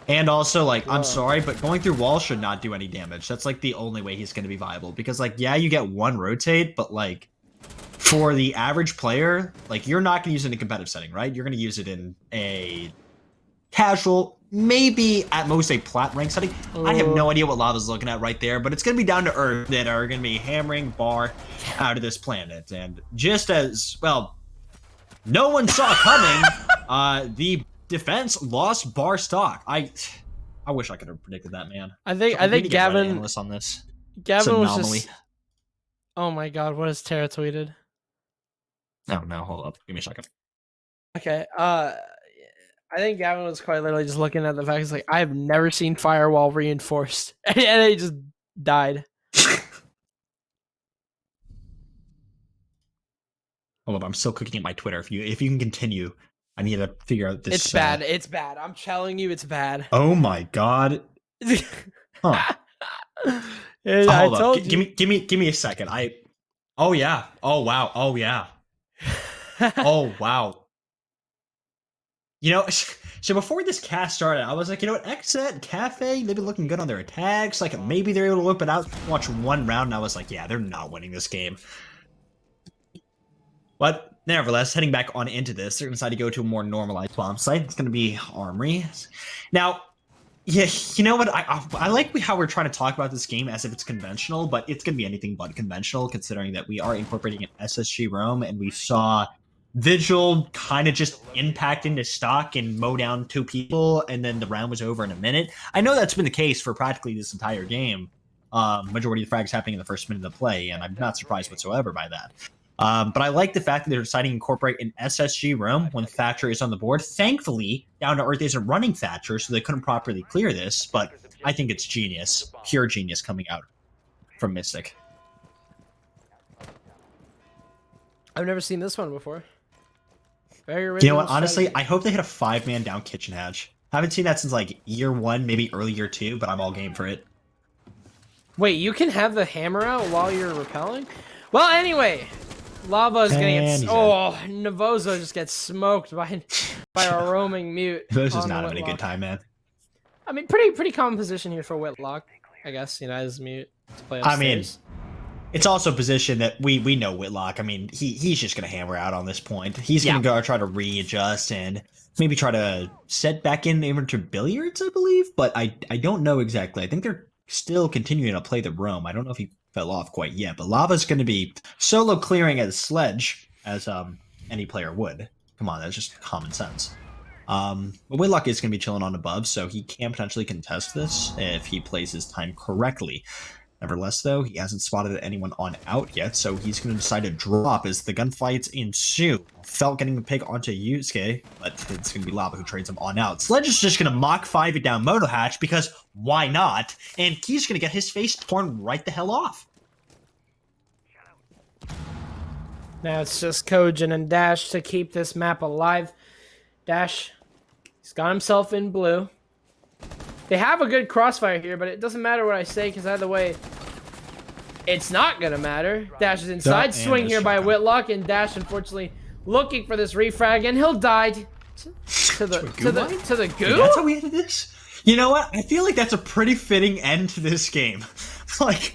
And also, like, I'm sorry, but going through walls should not do any damage. That's like the only way he's going to be viable. Because, like, yeah, you get 1 rotate, but like, for the average player, like, you're not going to use it in a competitive setting, right? You're going to use it in a casual, maybe at most a plat rank setting. I have no idea what Lava's looking at right there, but it's going to be Down2Earth that are going to be hammering bar out of this planet. And just as, well, no one saw coming, the defense lost bar stock. I wish I could have predicted that, man. I We think need to get Reddit Gavin analysts on this. Gavin was anomaly. just. Oh my god, what has Tara tweeted? Oh no, hold up. Give me a second. Okay, I think Gavin was quite literally just looking at the fact it's like I have never seen firewall reinforced, and he just died. Hold up, I'm still cooking at my Twitter. If you can continue, I need to figure out this. It's bad. It's bad. I'm telling you, it's bad. Oh my god. Huh. And I Hold up. told you. Give me a second. Oh yeah. Oh wow. Oh yeah. Oh wow. You know, so before this cast started, I was like, you know what, Xset, Cafe, they've been looking good on their attacks. Like, maybe they're able to whip it out, watch 1 round, and I was like, yeah, they're not winning this game. But nevertheless, heading back on into this, they're going to decide to go to a more normalized bomb site. It's going to be Armory. Now, yeah, you know what, I like how we're trying to talk about this game as if it's conventional, but it's going to be anything but conventional, considering that we are incorporating an SSG roam, and we saw Vigil kind of just impact into stock and mow down 2 people, and then the round was over in a minute. I know that's been the case for practically this entire game. Majority of the frags happening in the first minute of play, and I'm not surprised whatsoever by that. But I like the fact that they're deciding to incorporate an SSG roam when Thatcher is on the board. Thankfully, Down2Earth isn't running Thatcher, so they couldn't properly clear this, but I think it's genius. Pure genius coming out from Mystic. I've never seen this one before. Very original. You know what? Honestly, strategy. I hope they hit a 5-man down kitchen hatch. Haven't seen that since like year 1, maybe early year 2, but I'm all game for it. Wait, you can have the hammer out while you're repelling? Well, anyway, Lava is gonna And get. he's Oh, Navozo just gets smoked by a roaming mute. This is on not the having a good Whitlock. time, man. I mean, pretty common position here for Whitlock, I guess. You know, as mute to play I mean, upstairs. it's also a position that we know Whitlock. I mean, he's just gonna hammer out on this point. He's gonna go try to readjust and maybe try to set back in into billiards, I believe. But I don't know exactly. I think they're still continuing to play the roam. I don't know if he fell off quite yet. But Lava's gonna be solo clearing as sledge as any player would. Come on, that's just common sense. But Whitlock is gonna be chilling on above, so he can potentially contest this if he plays his time correctly. Nevertheless, though, he hasn't spotted anyone on out yet, so he's going to decide to drop as the gunfights ensue. Felt getting the pick onto Yusuke, but it's going to be Lava who trades him on out. Sledge is just going to Mach 5 it down Moto Hatch, because why not? And he's going to get his face torn right the hell off. Now it's just Kojin and Dash to keep this map alive. Dash, he's got himself in blue. They have a good crossfire here, but it doesn't matter what I say, because either way, it's not going to matter. Dash is inside. Swing here by Whitlock, and Dash, unfortunately, looking for this refrag, and he'll die to the goo. Dude, that's how we ended this. You know what? I feel like that's a pretty fitting end to this game. Like,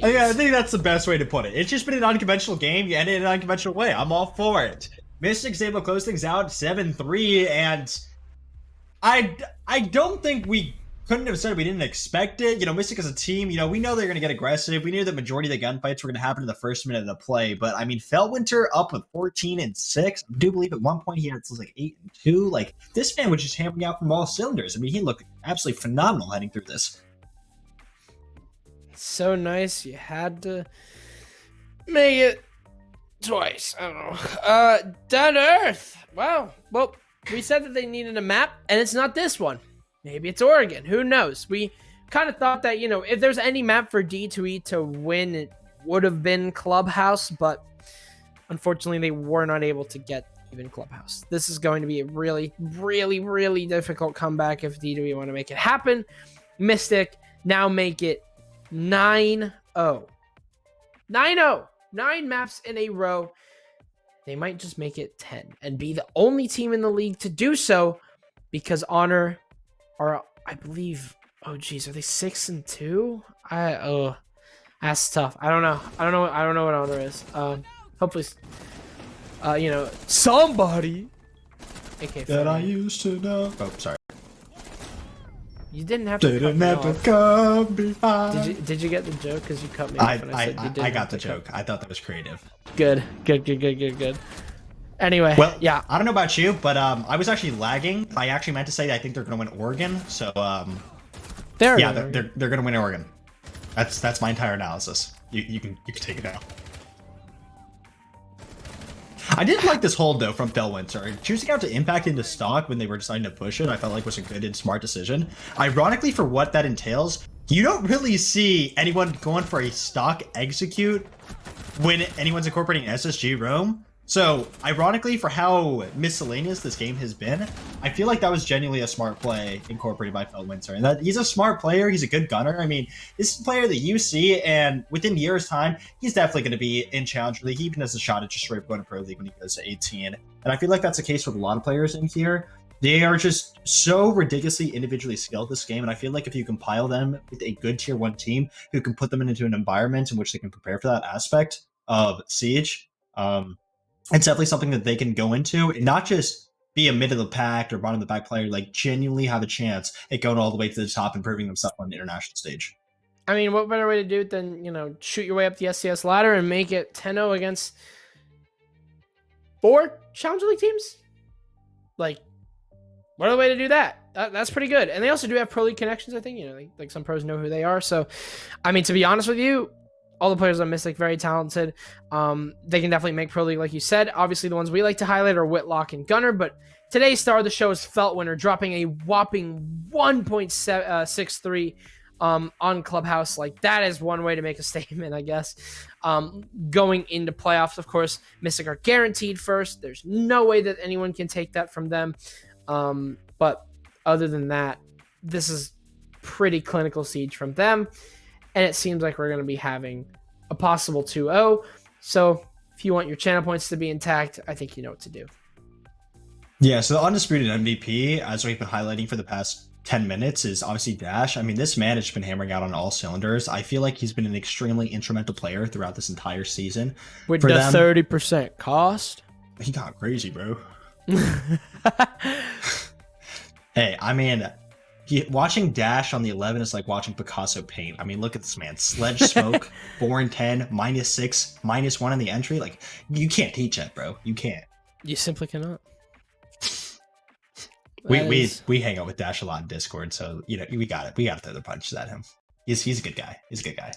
I think that's the best way to put it. It's just been an unconventional game. You ended it in an unconventional way. I'm all for it. Mystic's able to close things out 7-3, and I don't think we couldn't have said we didn't expect it. You know, Mystic as a team, you know, we know they're going to get aggressive. We knew the majority of the gunfights were going to happen in the first minute of the play. But, I mean, Felwinter up with 14-6. I do believe at one point he had like 8-2. Like, this man was just hammering out from all cylinders. I mean, he looked absolutely phenomenal heading through this. So nice. You had to make it twice. I don't know. Down2Earth. Wow. Well, we said that they needed a map, and it's not this one. Maybe it's Oregon. Who knows? We kind of thought that, you know, if there's any map for D2E to win, it would have been Clubhouse, but unfortunately they were not able to get even Clubhouse. This is going to be a really, really, really difficult comeback if D2E want to make it happen. Mystic now make it 9-0. 9-0. 9 maps in a row. They might just make it 10 and be the only team in the league to do so, because Honor are, I believe, oh geez, are they 6-2? That's tough. I don't know. I don't know what Honor is. Hopefully, you know, somebody. AK that I used to know. Oh, sorry. You didn't have to. Didn't have to come behind. Did you get the joke? Because you cut me off. I got the joke. I thought that was creative. Good. Anyway, well, yeah. I don't know about you, but I was actually lagging. I actually meant to say I think they're going to win Oregon. So they're going to win Oregon. That's my entire analysis. You can take it now. I did like this hold though from Felwinter. Choosing out to impact into stock when they were deciding to push it, I felt like was a good and smart decision. Ironically, for what that entails, you don't really see anyone going for a stock execute when anyone's incorporating SSG roam. So, ironically, for how miscellaneous this game has been, I feel like that was genuinely a smart play incorporated by Felwinter. And that he's a smart player, he's a good gunner. I mean, this is a player that you see, and within years' time, he's definitely going to be in Challenger League. He even has a shot at just straight up going to Pro League when he goes to 18. And I feel like that's the case with a lot of players in here. They are just so ridiculously individually skilled this game, and I feel like if you compile them with a good tier 1 team who can put them into an environment in which they can prepare for that aspect of Siege, it's definitely something that they can go into and not just be a mid of the pack or bottom of the pack player, like genuinely have a chance at going all the way to the top and proving themselves on the international stage. I mean, what better way to do it than, you know, shoot your way up the SCS ladder and make it 10-0 against 4 Challenger League teams? Like, what other way to do that? That's pretty good. And they also do have Pro League connections, I think. You know, like some pros know who they are. So, I mean, to be honest with you, all the players on Mystic, very talented. They can definitely make Pro League, like you said. Obviously, the ones we like to highlight are Whitlock and Gunner. But today's star of the show is Felwinter, dropping a whopping 1.63 on Clubhouse. Like, that is one way to make a statement, I guess. Going into playoffs, of course, Mystic are guaranteed first. There's no way that anyone can take that from them. But other than that, this is pretty clinical Siege from them. And it seems like we're going to be having a possible 2-0. So if you want your channel points to be intact, I think you know what to do. Yeah, so the undisputed MVP, as we've been highlighting for the past 10 minutes, is obviously Dash. I mean, this man has been hammering out on all cylinders. I feel like he's been an extremely instrumental player throughout this entire season. With the 30% cost? He got crazy, bro. Hey, I mean, watching Dash on the 11 is like watching Picasso paint. I mean, look at this man. Sledge Smoke, 4-10, -6, -1 in the entry. Like, you can't teach that, bro. You can't. You simply cannot. We hang out with Dash a lot in Discord, so you know we got it. We got to throw the punches at him. He's a good guy. He's a good guy.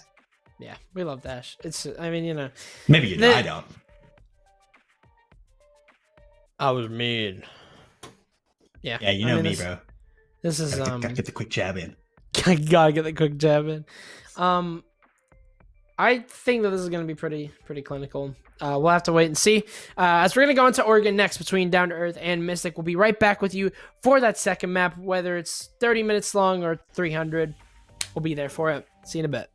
Yeah, we love Dash. I mean, you know. Maybe you do. I don't. I was mean. Yeah. Yeah, you know me, bro. This is gotta get the quick jab in. Gotta get the quick jab in. I think that this is gonna be pretty clinical. We'll have to wait and see. As we're gonna go into Oregon next between Down2Earth and Mystic. We'll be right back with you for that second map, whether it's 30 minutes long or 300. We'll be there for it. See you in a bit.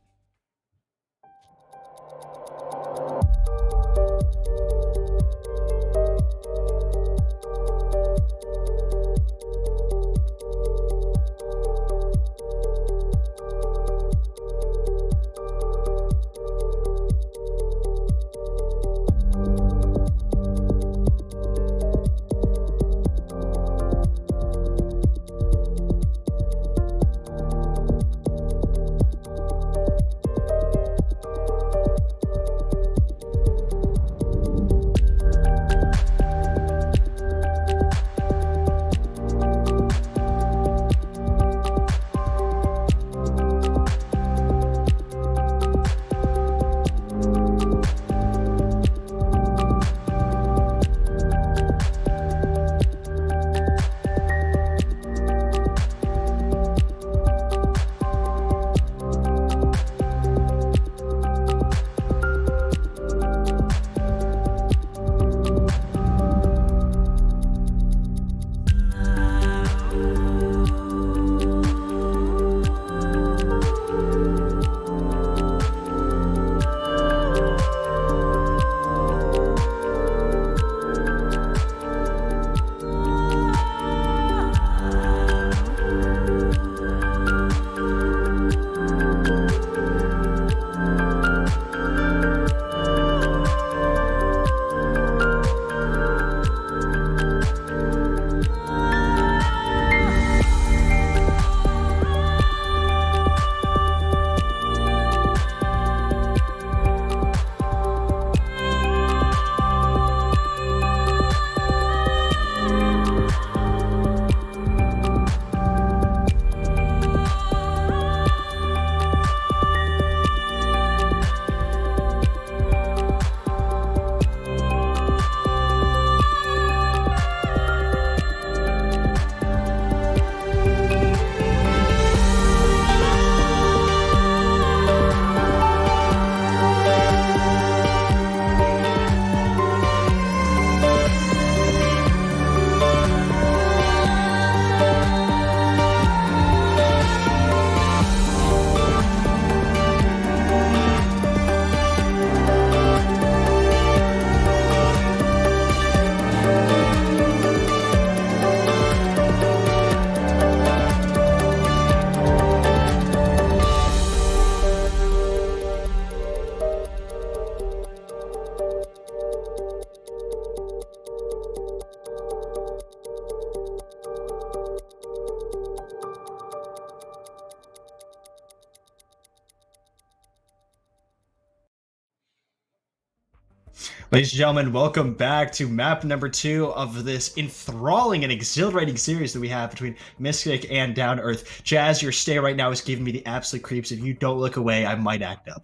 Ladies and gentlemen, welcome back to map number 2 of this enthralling and exhilarating series that we have between Mystic and Down2Earth. Jazz, your stay right now is giving me the absolute creeps. If you don't look away, I might act up.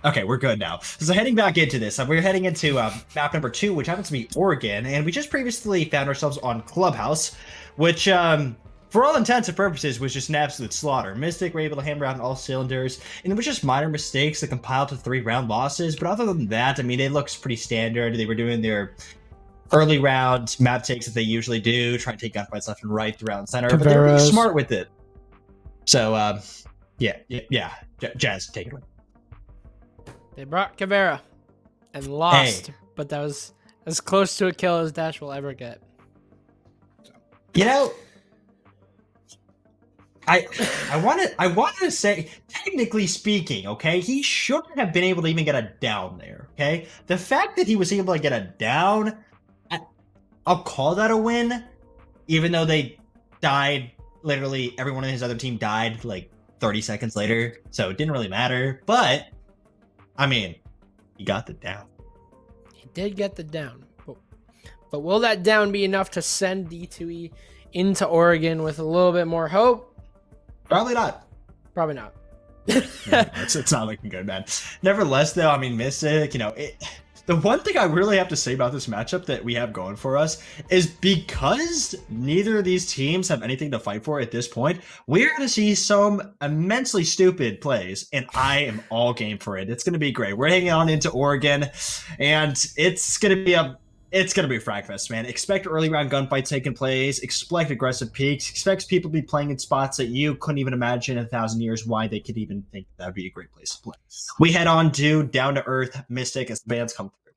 Okay, we're good now. So heading back into this, we're heading into map number 2, which happens to be Oregon, and we just previously found ourselves on Clubhouse, which, for all intents and purposes, was just an absolute slaughter. Mystic were able to hammer out on all cylinders, and it was just minor mistakes that compiled to 3-round losses, but other than that, I mean, it looks pretty standard. They were doing their early round map takes that they usually do, trying to take gunfights left and right throughout and center, but they were being smart with it. So, yeah, Jazz, take it away. They brought Caveira and lost, but that was as close to a kill as Dash will ever get. You know, I wanted to say, technically speaking, okay, he shouldn't have been able to even get a down there, okay? The fact that he was able to get a down, I'll call that a win, even though they died, literally everyone in his other team died like 30 seconds later, so it didn't really matter, but, I mean, he got the down. He did get the down, but will that down be enough to send D2E into Oregon with a little bit more hope? Probably not. Probably not. Yeah, it's not looking good, man. Nevertheless, though, I mean, Mystic, you know, the one thing I really have to say about this matchup that we have going for us is because neither of these teams have anything to fight for at this point, we're going to see some immensely stupid plays, and I am all game for it. It's going to be great. We're hanging on into Oregon, and it's going to be a frag fest, man. Expect early round gunfights taking place. Expect aggressive peaks. Expect people to be playing in spots that you couldn't even imagine in 1,000 years why they could even think that would be a great place to play. We head on to Down2Earth Mystic as the bands come through.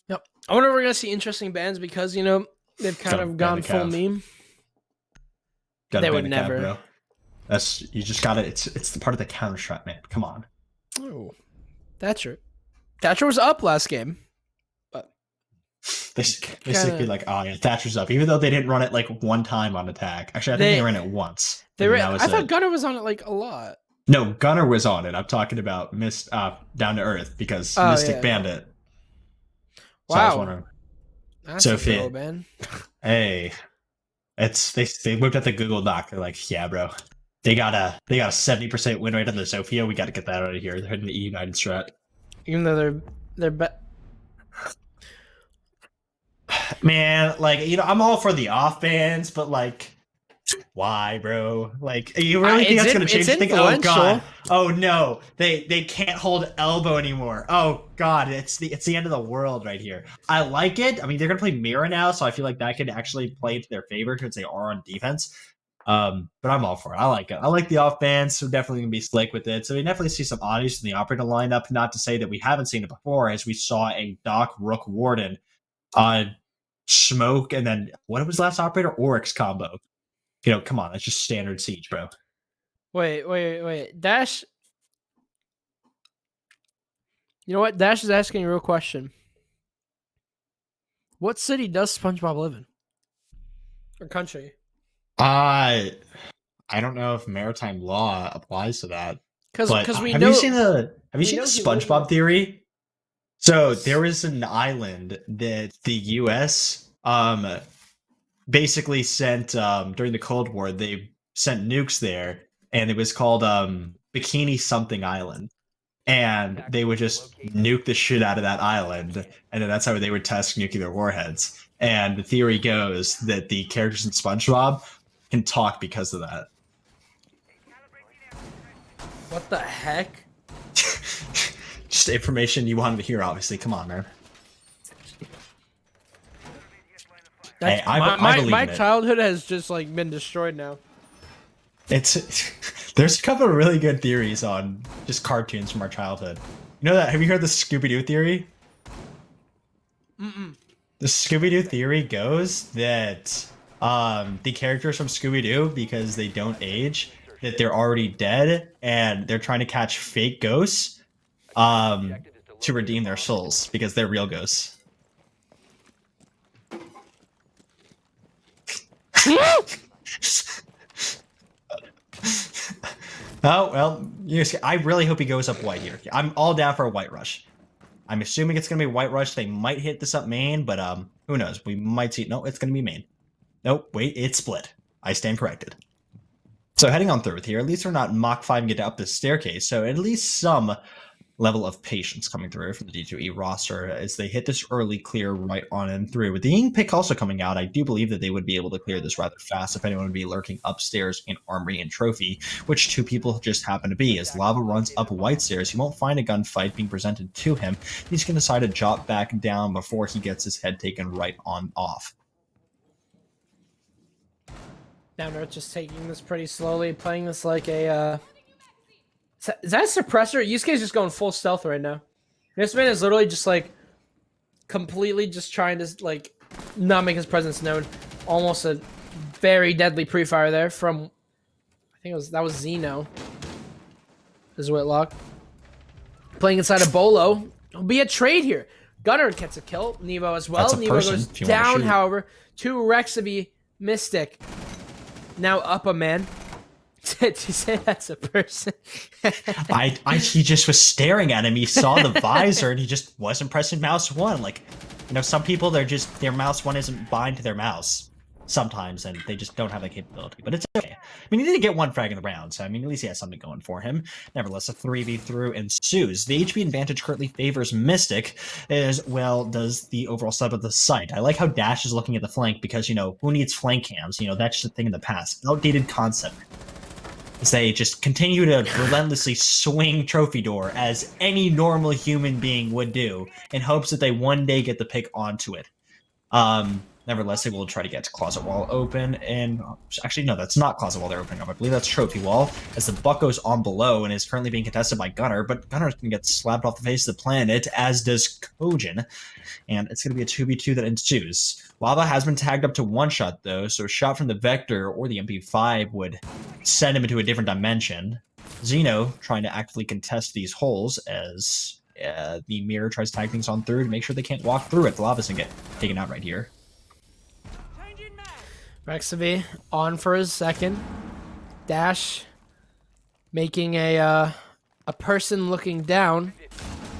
Yep. I wonder if we're gonna see interesting bands because, you know, they've kind of gone full meme. They would never. Bro. That's, you just gotta. It's the part of the counter strike, man. Come on. Oh, Thatcher was up last game. They should be like, oh yeah, Thatcher's up, even though they didn't run it like one time on attack. Actually, I think they ran it once. I thought Gunner was on it like a lot. No, Gunner was on it. I'm talking about Down2Earth because Mystic banned it. So I was wondering. That's Sophie, a man. hey, they whipped out the Google Doc. They're like, yeah, bro, they got a 70% win rate on the Sophia. We got to get that out of here. They're hitting the United strat. Even though they're Man, like, you know, I'm all for the off bans, but like, why, bro? Like, you really think that's gonna change? Think, oh god, oh no, they can't hold elbow anymore. Oh god, it's the end of the world right here. I like it. I mean, they're gonna play Mira now, so I feel like that could actually play into their favor because they are on defense. But I'm all for it. I like it. I like the off bans, so definitely gonna be slick with it. So we definitely see some oddities in the operator lineup. Not to say that we haven't seen it before, as we saw a Doc Rook Warden on Smoke, and then what was the last operator? Oryx combo. You know, come on, that's just standard Siege, bro. Wait. Dash. You know what? Dash is asking a real question. What city does SpongeBob live in? Or country? I don't know if maritime law applies to that. Because we have know. You seen the SpongeBob theory? So there was an island that the U.S. Basically sent during the Cold War. They sent nukes there, and it was called Bikini Something Island, and they would just nuke the shit out of that island, and then that's how they would test nuclear warheads. And the theory goes that the characters in SpongeBob can talk because of that. What the heck? Just information you wanted to hear, obviously. Come on, man. Hey, I believe my in it. childhood has just like been destroyed now. There's a couple of really good theories on just cartoons from our childhood. You know that? Have you heard the Scooby-Doo theory? The Scooby-Doo theory goes that the characters from Scooby-Doo, because they don't age, that they're already dead, and they're trying to catch fake ghosts to redeem their souls because they're real ghosts. Oh, well, I really hope he goes up white here. I'm all down for a white rush. I'm assuming it's going to be a white rush. They might hit this up main, but who knows? We might see. No, it's going to be main. Nope, wait, it's split. I stand corrected. So heading on through here, at least we're not Mach 5 get up the staircase, so at least some level of patience coming through from the D2E roster as they hit this early clear right on and through. With the Ying pick also coming out, I do believe that they would be able to clear this rather fast if anyone would be lurking upstairs in Armory and Trophy, which two people just happen to be. As Lava runs up white stairs, he won't find a gunfight being presented to him. He's going to decide to drop back down before he gets his head taken right on off. Down2Earth just taking this pretty slowly, playing this like a... Is that a suppressor? Yusuke's just going full stealth right now. This man is literally just like completely just trying to like not make his presence known. Almost a very deadly pre-fire there from, I think that was Zeno. This is Whitlock. Playing inside of Bolo. It'll be a trade here. Gunner gets a kill. Nevo as well. Nevo goes down, however, to Rexavy Mystic. Now up a man. Did you say that's a person? He just was staring at him. He saw the visor and he just wasn't pressing mouse 1. Like, you know, some people, their mouse 1 isn't bind to their mouse sometimes, and they just don't have that capability. But it's okay. I mean, he didn't get one frag in the round, so I mean, at least he has something going for him. Nevertheless, a 3v through ensues. The HP advantage currently favors Mystic, as well does the overall sub of the site. I like how Dash is looking at the flank because, you know, who needs flank cams? You know, that's just a thing in the past. Outdated concept. As they just continue to relentlessly swing trophy door as any normal human being would do in hopes that they one day get the pick onto it. Nevertheless, they will try to get to closet wall open, and actually no, that's not closet wall they're opening up. I believe that's trophy wall, as the buck goes on below and is currently being contested by Gunner, but Gunner's gonna get slapped off the face of the planet, as does Kojin, and it's gonna be a 2v2 that ensues. Lava has been tagged up to one shot though, so a shot from the Vector or the MP5 would send him into a different dimension. Zeno trying to actively contest these holes as the mirror tries to tag things on through to make sure they can't walk through it. The Lava's gonna get taken out right here. Rexavy on for his second. Dash making a person looking down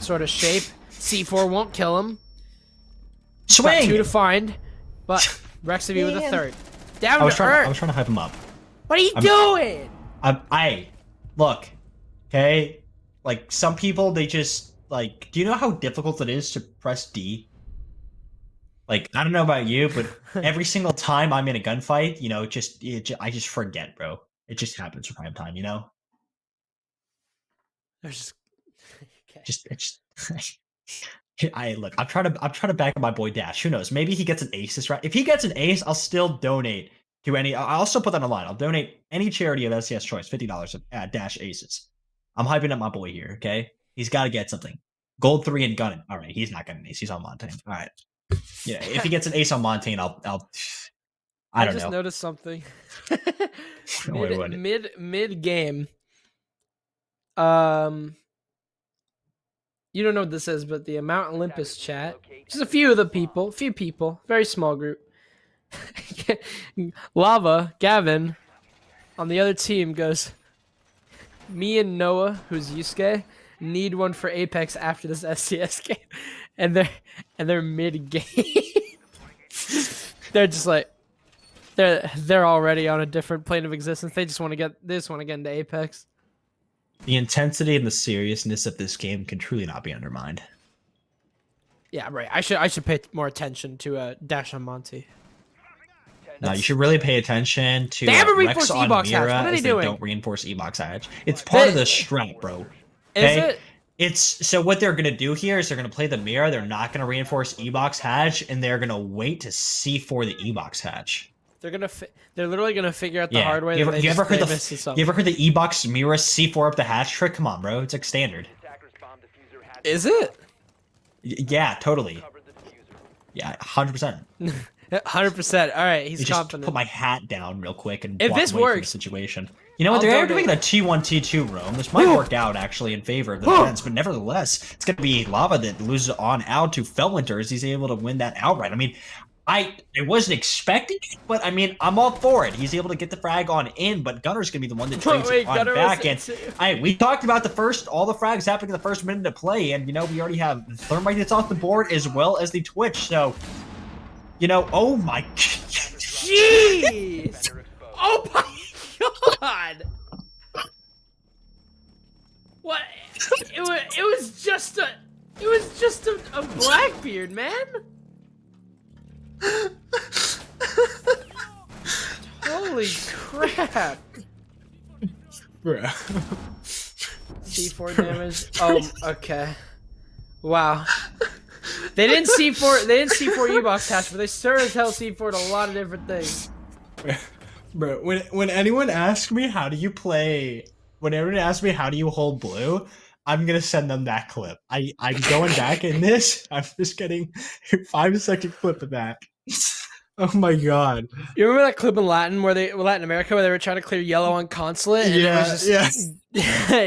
sort of shape. C4 won't kill him. Swing! Got 2 to find, but Rexavy with a third. Down I was to Earth. trying to hype him up. What are you doing? Look, okay? Like, some people, they just, like, do you know how difficult it is to press D? Like, I don't know about you, but every single time I'm in a gunfight, you know, I just forget, bro. It just happens from time to time, you know? There's okay. I'm trying to back up my boy Dash. Who knows? Maybe he gets an ace this round. If he gets an ace, I'll still donate to any. I'll also put that on the line. I'll donate any charity of SCS choice, $50 of Dash aces. I'm hyping up my boy here. Okay, he's got to get something. Gold 3 and gunning. All right, he's not getting an ace. He's on Montaigne. All right. Yeah, if he gets an ace on Montaigne, I don't know. I just noticed something. Wait. Mid game. You don't know what this is, but the Mount Olympus chat. Just a few people, very small group. Lava, Gavin, on the other team goes, me and Noah, who's Yusuke, need one for Apex after this SCS game. And they're mid game. They're just like they're already on a different plane of existence. They just want to get into Apex. The intensity and the seriousness of this game can truly not be undermined. Yeah, right. I should pay more attention to Dash on Monty. No, you should really pay attention to they haven't Rex reinforced on E-Box Mira hatch. What are they as doing? they don't reinforce E-Box hatch. It's part of the strat, bro. Okay? Is it? It's so what they're gonna do here is they're gonna play the Mira. They're not gonna reinforce E-Box hatch, and they're gonna wait to C4 the E-Box hatch. They're literally gonna figure out the hard way. You ever heard the E-Box Mira C4 up the hatch trick? Come on, bro. It's like standard. Is it? Yeah, totally. Yeah, 100%. 100%. All right, he's just confident. Put my hat down real quick and if walk this away from the works, situation. You know what? I'll They're donate. doing a T1 T2 roam. This might work out actually in favor of the defense, but nevertheless, it's going to be Lava that loses on out to Felwinter as he's able to win that outright. I mean, I wasn't expecting it, but I mean, I'm all for it. He's able to get the frag on in, but Gunner's gonna be the one that trades it on back. And we talked about all the frags happening in the first minute of play, and we already have the Thermite that's off the board as well as the Twitch. So, oh my, jeez, oh my god, what? It was just a Blackbeard, man. Holy crap. Bruh. C4 damage. Oh, okay. Wow. They didn't C4 U-box hatch, but they sure as hell C4'd a lot of different things. Bro, when anyone asks me how do you play, when everyone asks me how do you hold blue, I'm gonna send them that clip. I'm going back in this. I'm just getting a 5-second clip of that. Oh my god! You remember that clip in Latin Latin America where they were trying to clear yellow on consulate? And Yeah, it was just,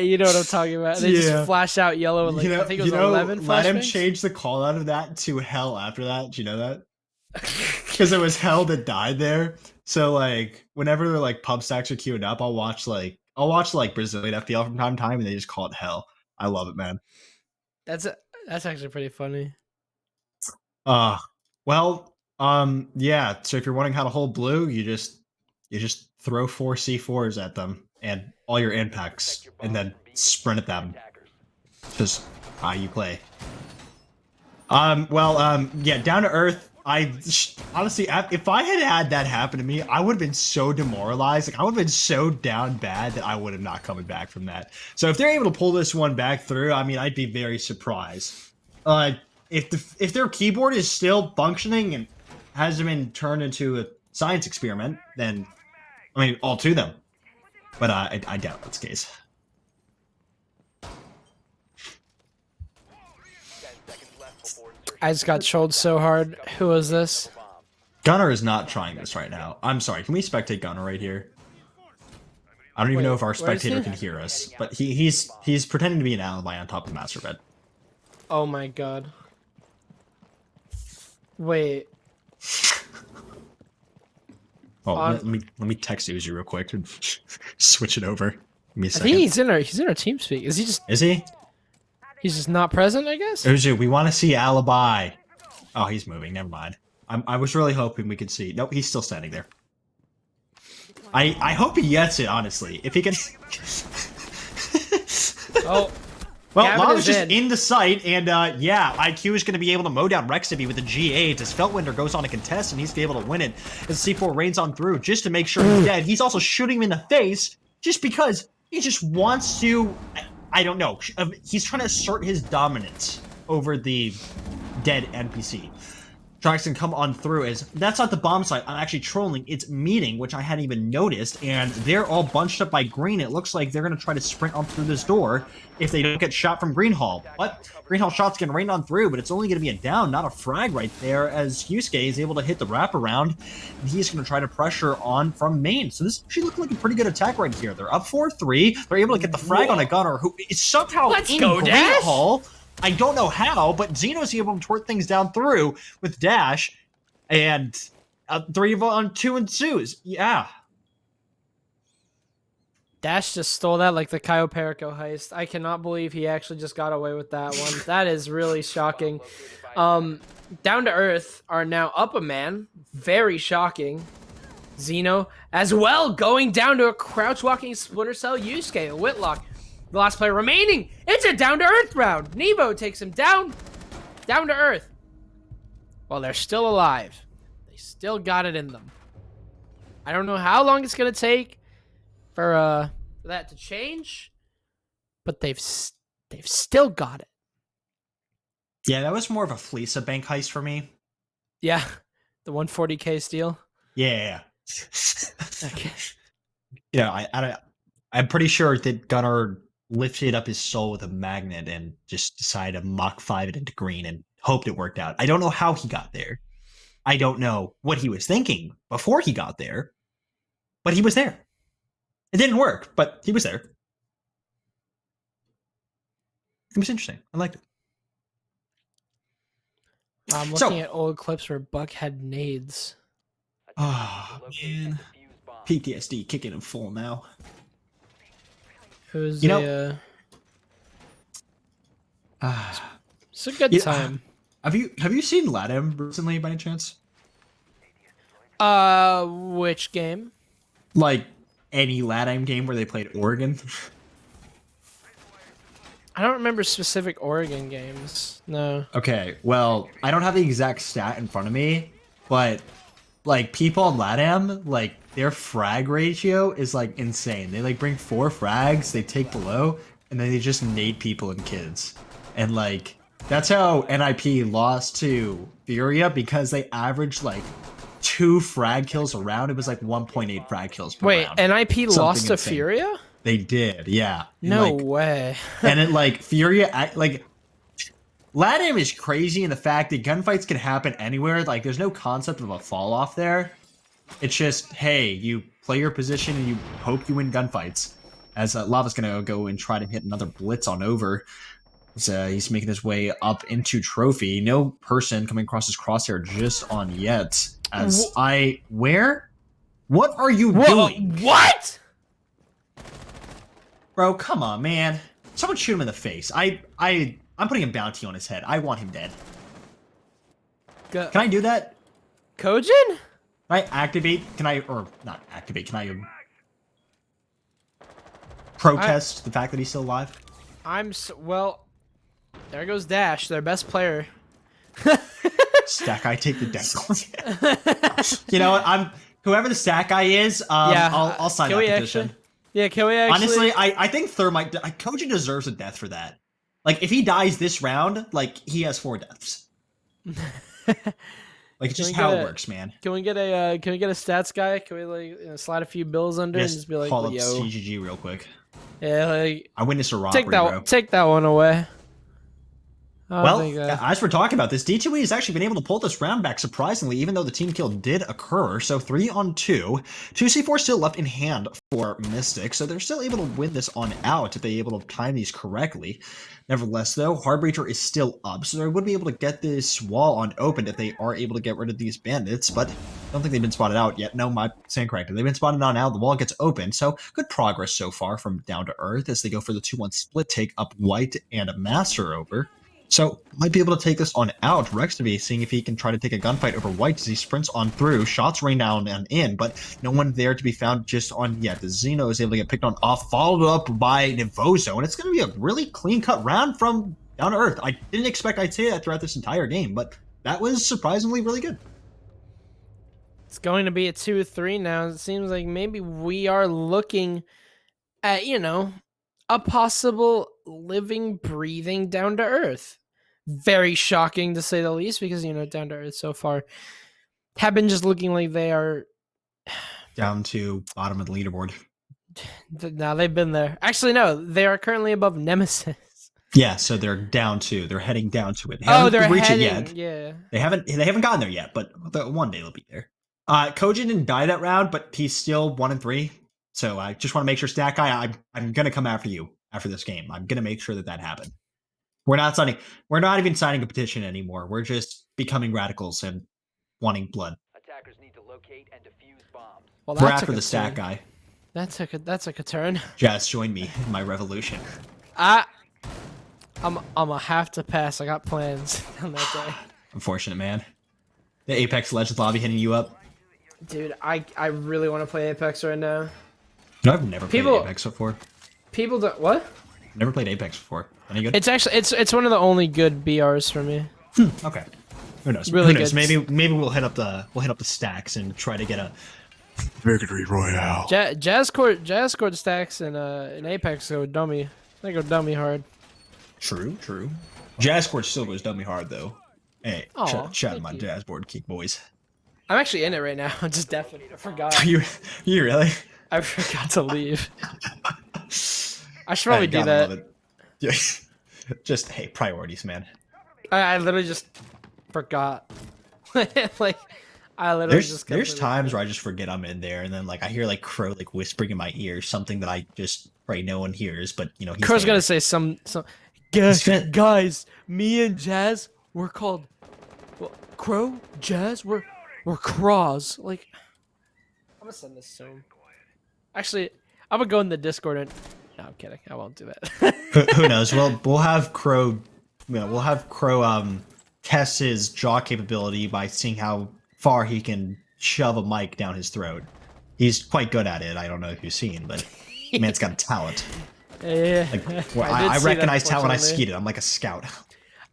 you know what I'm talking about. They just flash out yellow and like I think it was 11 let him flashbangs. change the call out of that to hell after that. Do you know that? Because it was hell that died there. So like whenever they're like pub stacks are queued up, I'll watch Brazilian FPL from time to time, and they just call it hell. I love it, man. That's actually pretty funny. Well, yeah. So if you're wondering how to hold blue, you just throw 4 C4s at them and all your impacts, and then sprint at them. Just how you play. Yeah. Down to Earth. Honestly, if I had that happen to me, I would have been so demoralized. Like I would have been so down bad that I would have not coming back from that. So if they're able to pull this one back through, I mean, I'd be very surprised. If their keyboard is still functioning and hasn't been turned into a science experiment, then I mean, all to them. But I doubt that's the case. I just got trolled so hard. Who was this? Gunner is not trying this right now. I'm sorry. Can we spectate Gunner right here? I don't even know if our spectator can hear us, but he's pretending to be an alibi on top of the master bed. Oh my god. Wait. Oh, let me text Uzi real quick and switch it over. Give me a I second. think he's in our team speak. Is he? He's just not present, I guess? Uzi, we want to see alibi. Oh, he's moving. Never mind. I was really hoping we could see. Nope, he's still standing there. I hope he gets it, honestly. If he can. Oh. Well, Gavin Lava's is just in the site, and yeah, IQ is going to be able to mow down Rexivy with a G8 as Feltwinder goes on a contest, and he's able to win it as C4 rains on through just to make sure he's dead. He's also shooting him in the face just because he just wants to, I don't know, he's trying to assert his dominance over the dead NPC. Jackson come on through as that's not the bomb site. I'm actually trolling. It's meeting, which I hadn't even noticed, and they're all bunched up by green. It looks like they're going to try to sprint on through this door if they don't get shot from Greenhall. But Greenhall shots getting rained on through, but it's only going to be a down, not a frag right there, as Yusuke is able to hit the wraparound, and he's going to try to pressure on from main. So this actually looking like a pretty good attack right here. They're up 4-3. They're able to get the frag on a gunner who is somehow in Greenhall. I don't know how, but Xeno's able to twerk things down through with Dash, and 3 on 2 and 2s. Yeah. Dash just stole that like the Caio Perico heist. I cannot believe he actually just got away with that one. That is really shocking. Down to Earth are now up a man. Very shocking. Xeno as well going down to a crouch walking Splinter Cell Yusuke, a Whitlock. The last player remaining. It's a Down to Earth round. Nevo takes him down to Earth. Well, they're still alive. They still got it in them. I don't know how long it's gonna take for that to change, but they've still got it. Yeah, that was more of a Fleesa bank heist for me. Yeah, the 140k steal. Yeah. Okay. Yeah, I'm pretty sure that Gunnar lifted up his soul with a magnet and just decided to Mach 5 it into green and hoped it worked out. I don't know how he got there. I don't know what he was thinking before he got there, but he was there. It didn't work, but he was there. It was interesting. I liked it. I'm looking at old clips where Buck had nades. Oh, man. PTSD kicking in full now. It was You it's a good time. Have you seen LATAM recently by any chance? Which game? Like any LATAM game where they played Oregon? I don't remember specific Oregon games. No. Okay, well, I don't have the exact stat in front of me, but like people in LATAM, like their frag ratio is like insane. They like bring 4 frags, they take the low, and then they just nade people and kids. And like that's how NIP lost to Furia, because they averaged like 2 frag kills a round. It was like 1.8 frag kills per round. Wait, NIP Something lost to insane. Furia? They did, yeah. And, No like, way. and it like Furia, like LATAM is crazy in the fact that gunfights can happen anywhere. Like there's no concept of a fall off there. It's just, hey, you play your position and you hope you win gunfights. As Lava's gonna go and try to hit another blitz on over. He's making his way up into trophy. No person coming across his crosshair just on yet. As where? What are you doing? What? Bro, come on, man. Someone shoot him in the face. I'm putting a bounty on his head. I want him dead. Can I do that? Kojin? Can I activate? Can I, or not activate, can I protest the fact that he's still alive? Well, there goes Dash, their best player. Stack guy, take the death. You know what? Whoever the stack guy is, I'll sign that petition. Can we actually? Honestly, I think Thermite, Kojin deserves a death for that. Like, if he dies this round, like, he has 4 deaths. Like, it's just how it works, man. Can we get a stats guy? Can we like slide a few bills under and just be like, call up yo, CGG real quick. Yeah, like I witnessed a robbery, bro. Take that one away. Well, as we're talking about this, D2E has actually been able to pull this round back surprisingly, even though the team kill did occur. So 3-on-2. 2C4 still left in hand for Mystic, so they're still able to win this on out if they're able to time these correctly. Nevertheless, though, Hardbreacher is still up, so they would be able to get this wall unopened if they are able to get rid of these bandits, but I don't think they've been spotted out yet. No, my saying correct. They've been spotted on out, the wall gets open, so good progress so far from Down to Earth as they go for the 2-1 split, take up White and Master over. So, might be able to take this on out. Rextv seeing if he can try to take a gunfight over White as he sprints on through. Shots rain down and in, but no one there to be found just on yet. The Xeno is able to get picked on off, followed up by Nivozo, and it's going to be a really clean-cut round from Down to Earth. I didn't expect I'd say that throughout this entire game, but that was surprisingly really good. It's going to be a 2-3 now. It seems like maybe we are looking at, a possible living, breathing Down to Earth. Very shocking to say the least, because Down to Earth so far have been just looking like they are down to bottom of the leaderboard. Now they've been there. Actually, no, they are currently above Nemesis. Yeah, so they're down to. They're heading down to it. They're heading. It yet. Yeah, they haven't gotten there yet, but one day they'll be there. Kojin didn't die that round, but he's still 1-3. So I just want to make sure, Stack Guy, I'm gonna come after you after this game. I'm gonna make sure that happened. We're not even signing a petition anymore. We're just becoming radicals and wanting blood. Attackers need to locate and defuse bombs. Well, we're after the Stack Guy. That took a turn. Jazz, join me in my revolution. I'm gonna have to pass. I got plans on that day. Unfortunate, man. The Apex Legends lobby hitting you up. Dude, I really want to play Apex right now. No, I've never played Apex before. People don't what? Never played Apex before. Any good? It's actually it's one of the only good BRs for me. Okay. Who knows? Really Who knows? good. Maybe we'll hit up the stacks and try to get a victory royale. Jazz scored stacks in Apex go dummy. They go dummy hard. True. Jazz scored still goes dummy hard though. Hey, shout out my you. Jazz board kick boys. I'm actually in it right now. I'm just deafening. I forgot. you really? I forgot to leave. I should probably do that. Yeah. Just priorities, man. I literally just forgot. Like I literally there's times where I just forget I'm in there, and then I hear Crow whispering in my ear something that I just pray no one hears, but he's Crow's there. gonna say some guys, me and Jazz, we're called Crow, Jazz, we're Craws. Like, I'm gonna send this to him. Actually, I'm gonna go in the Discord and. No, I'm kidding. I won't do that. Who knows? We'll have Crow. We'll have Crow test his jaw capability by seeing how far he can shove a mic down his throat. He's quite good at it. I don't know if you've seen, but man's got talent. Yeah, Like, I recognize talent when I see it. I'm like a scout.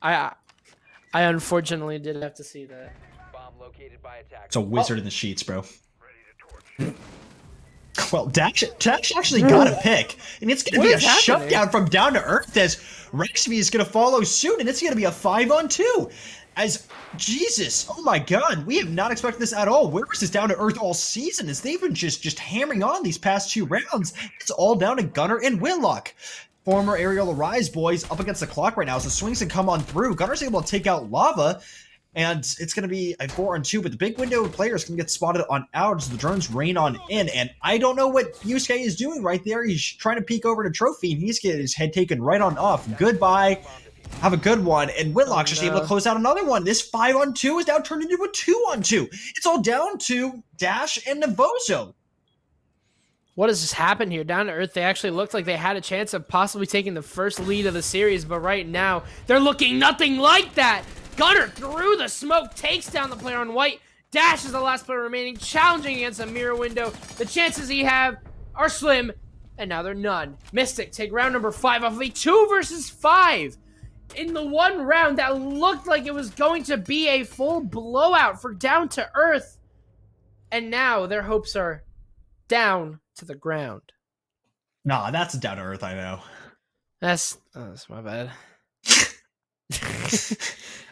I unfortunately did have to see that. Bomb located by attack. It's a wizard in the sheets, bro. Well, Dash actually got a pick, and it's going to be a shutdown from Down to Earth as Rexby is going to follow suit, and it's going to be a 5-on-2. As Jesus, oh my God, we have not expected this at all. Where was this Down to Earth all season? As they've been just hammering on these past 2 rounds. It's all down to Gunner and Whitlock. Former Aerial Rise boys up against the clock right now as the swings can come on through. Gunner's able to take out Lava. And it's going to be a 4-on-2, but the big window of players can get spotted on out as the drones rain on in. And I don't know what Yusuke is doing right there. He's trying to peek over to Trophy, and he's getting his head taken right on off. Goodbye. Have a good one. And Whitlock's just able to close out another one. This 5-on-2 is now turned into a 2-on-2. It's all down to Dash and Navozo. What has just happened here? Down to Earth, they actually looked like they had a chance of possibly taking the first lead of the series, but right now, they're looking nothing like that. Gunner through the smoke, takes down the player on white. Dash is the last player remaining, challenging against a mirror window. The chances he have are slim, and now they're none. Mystic take round number 5 off of a 2 versus 5. In the one round that looked like it was going to be a full blowout for Down to Earth. And now their hopes are down to the ground. Nah, that's Down to Earth, I know. That's my bad.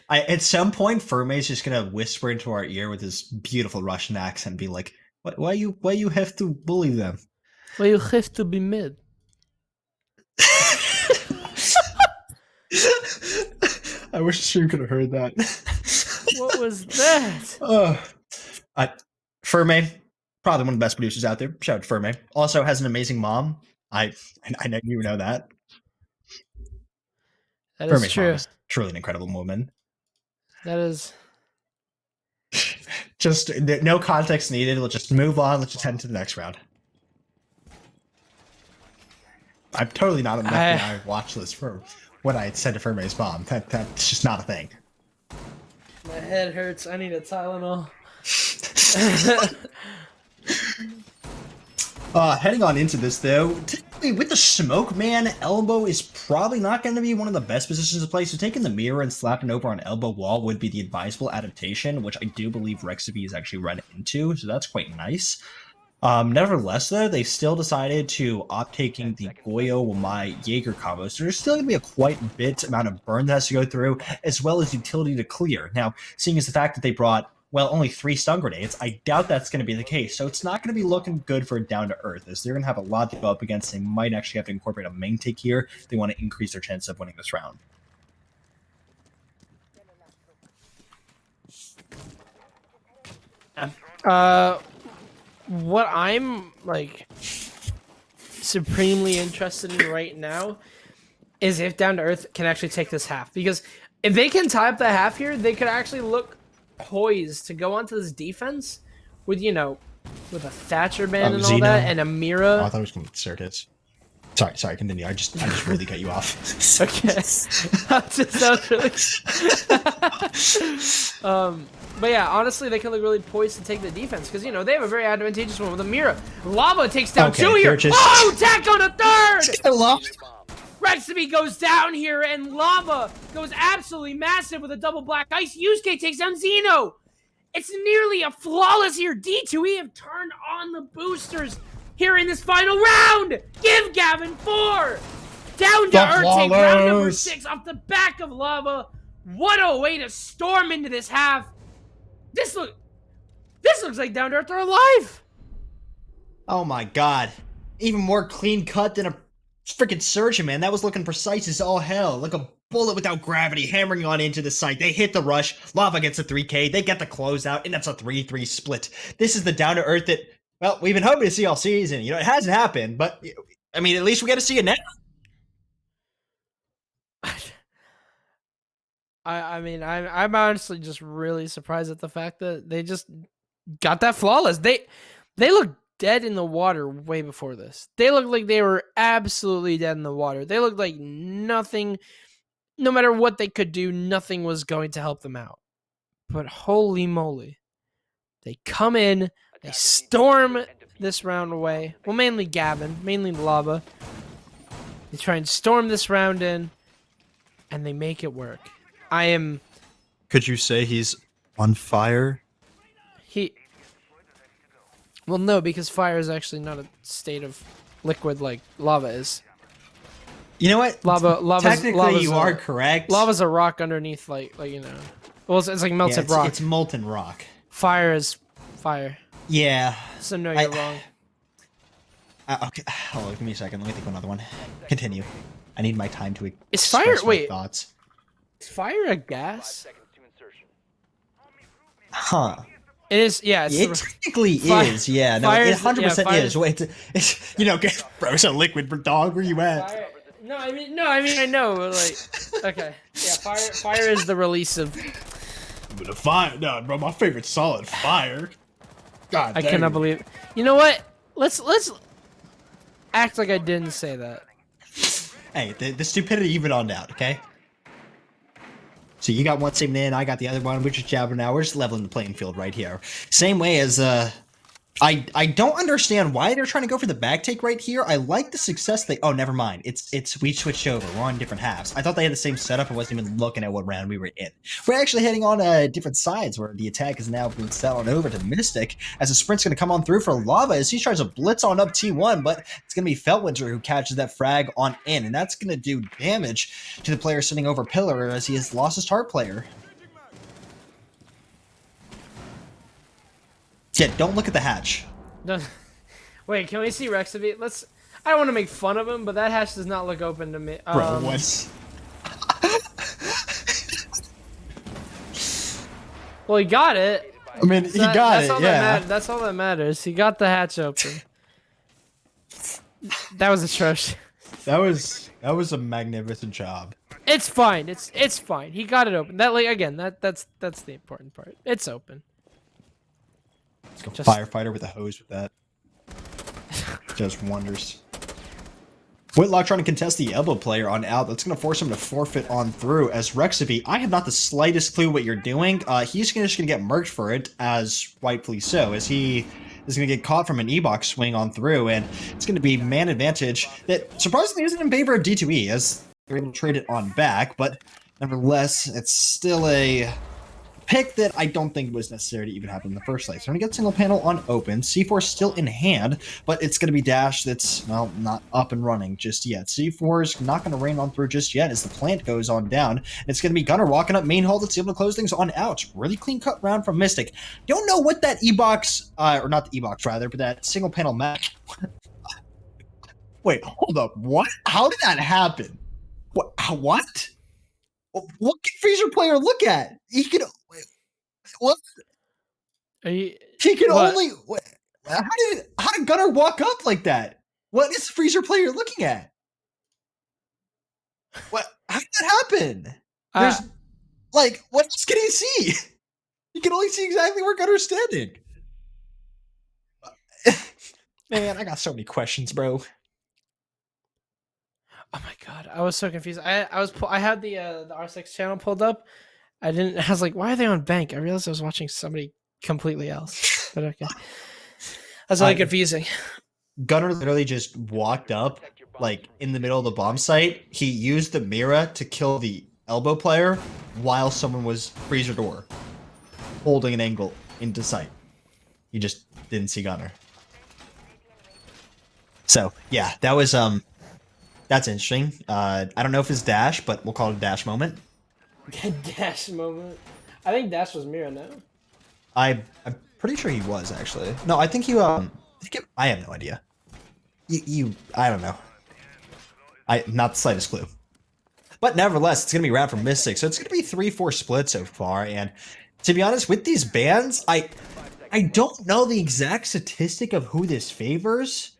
At some point, Ferme's just gonna whisper into our ear with his beautiful Russian accent and be like, why you have to bully them? Why you have to be mid? I wish the stream could have heard that. What was that? Ferme, probably one of the best producers out there. Shout out to Ferme. Also has an amazing mom. I know you know that. That is Ferme's true. mom is truly an incredible woman. That is. Just no context needed. Let's just move on. Let's just head into the next round. I'm totally not on the FBI watch list for what I said to Ferme's bomb. That's just not a thing. My head hurts. I need a Tylenol. Heading on into this though, typically with the smoke man, elbow is probably not going to be one of the best positions to play. So taking the mirror and slapping over on elbow wall would be the advisable adaptation, which I do believe Rexaby is actually run into. So that's quite nice. Nevertheless, though, they still decided to opt taking the Goyo Wamai Jaeger combo. So there's still going to be a quite bit amount of burn that has to go through, as well as utility to clear. Now, seeing as the fact that they brought, well, only 3 stun grenades, I doubt that's going to be the case. So it's not going to be looking good for Down to Earth, as they're going to have a lot to go up against. They might actually have to incorporate a main take here if they want to increase their chance of winning this round. What I'm like supremely interested in right now is if Down to Earth can actually take this half, because if they can tie up the half here, they could actually look poised to go onto this defense with, you know, with a Thatcher band and all that, and a Mira. Oh, I thought it was going to circuits. Sorry, continue. I just really cut you off. Okay. That was really... But yeah, honestly, they can look really poised to take the defense because, you know, they have a very advantageous one with a Mira. Lava takes down 2 here. Oh, attack on a 3rd! I love Rexaby goes down here, and Lava goes absolutely massive with a double black ice. Yusuke takes down Zeno. It's nearly a flawless here. D2E have turned on the boosters here in this final round. Give Gavin 4. Down to Earth take round number 6 off the back of Lava. What a way to storm into this half. This looks like Down to Earth are alive. Oh my god. Even more clean cut than a freaking surgeon, man. That was looking precise as all hell. Like a bullet without gravity hammering on into the site. They hit the rush. Lava gets a 3K. They get the closeout, and that's a 3-3 split. This is the Down to Earth that, well, we've been hoping to see all season. You know, it hasn't happened, but I mean, at least we got to see it now. I mean, I'm honestly just really surprised at the fact that they just got that flawless. They looked dead in the water way before this. They looked like they were absolutely dead in the water. They looked like nothing, no matter what they could do, nothing was going to help them out. But holy moly, they come in, they storm this round away. Well, mainly Gavin, mainly Lava. They try and storm this round in, and they make it work. Could you say he's on fire? Well, no, because fire is actually not a state of liquid like lava is. You know what? Technically, you are correct. Lava's a rock underneath, like you know. Well, it's like melted rock. It's molten rock. Fire is fire. Yeah. So no, you're wrong. Okay. Hold on, give me a second. Let me think of another one. Continue. I need my time to Is fire? express my Wait. thoughts. Is fire a gas? Huh. It is. Yeah. It technically is. Yeah. No, it 100% is. Wait. It's, you know, bro, it's a liquid dog. Where you at? Fire, no, I mean, I know. But like, okay. Yeah. Fire is the release of. But a fire, no, bro. My favorite solid fire. God, I cannot believe. You know what? Let's act like I didn't say that. Hey, the stupidity even on out, okay? So you got one segment in, I got the other one. We're just jabbing now. We're just leveling the playing field right here. Same way as I don't understand why they're trying to go for the back take right here. I like the success they. Oh, never mind. It's we switched over. We're on different halves. I thought they had the same setup. I wasn't even looking at what round we were in. We're actually heading on different sides where the attack is now being set on over to Mystic as a sprint's going to come on through for Lava as he tries to blitz on up T1, but it's going to be Feltwinter who catches that frag on in, and that's going to do damage to the player sitting over Pillar as he has lost his star player. Yeah, don't look at the hatch. No, wait, can we see Rexavy? Let's. I don't want to make fun of him, but that hatch does not look open to me. Bro, what? Well, he got it. I mean, he got it. Yeah. That's all that matters. He got the hatch open. That was atrocious. That was a magnificent job. It's fine. It's fine. He got it open. That like again. That's the important part. It's open. Let's go firefighter with a hose with that. Does wonders. Whitlock trying to contest the elbow player on out. That's going to force him to forfeit on through as Rexavy. I have not the slightest clue what you're doing. He's just going to get murked for it, as rightfully so, as he is going to get caught from an E-box swing on through, and it's going to be man advantage that surprisingly isn't in favor of D2E, as they're able to trade it on back, but nevertheless, it's still a pick that I don't think was necessary to even happen in the first place. So we're going to get single panel on open. C4 still in hand, but it's going to be Dash that's, well, not up and running just yet. C4 is not going to rain on through just yet as the plant goes on down. And it's going to be Gunner walking up main hall that's able to close things on out. Really clean cut round from Mystic. Don't know what that E-box, or not the E-box rather, but that single panel match. Wait, hold up. What? How did that happen? What? What can Freezer player look at? He can. What? He can only. How did Gunner walk up like that? What is Freezer player looking at? What? How did that happen? There's like, what else can he see? He can only see exactly where Gunner's standing. Man, I got so many questions, bro. Oh my god, I was so confused. I had the R6 channel pulled up. I was like, why are they on bank? I realized I was watching somebody completely else. But okay. That's really confusing. Gunner literally just walked up, like, in the middle of the bomb site. He used the Mira to kill the elbow player while someone was freezer door, holding an angle into sight. He just didn't see Gunner. So, yeah, that was, that's interesting. I don't know if it's Dash, but we'll call it a Dash moment. Dash moment. I think Dash was Mira now. I'm pretty sure he was, actually. No, I think you, I have no idea. I don't know. Not the slightest clue. But nevertheless, it's going to be round for Mystic. So it's going to be 3-4 split so far. And to be honest, with these bans, I don't know the exact statistic of who this favors.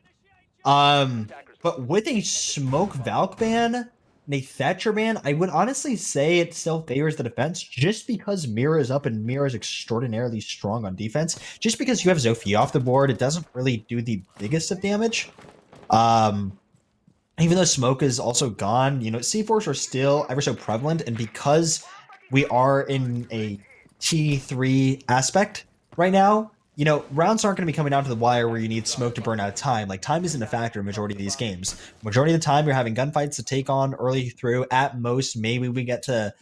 But with a Smoke Valk ban, a Thatcher ban, I would honestly say it still favors the defense just because Mira is up and Mira is extraordinarily strong on defense. Just because you have Zofia off the board, it doesn't really do the biggest of damage. Even though smoke is also gone, you know, C4s are still ever so prevalent, and because we are in a T3 aspect right now, you know, rounds aren't going to be coming down to the wire where you need smoke to burn out time. Like, time isn't a factor in majority of these games. Majority of the time, you're having gunfights to take on early through. At most, maybe we get to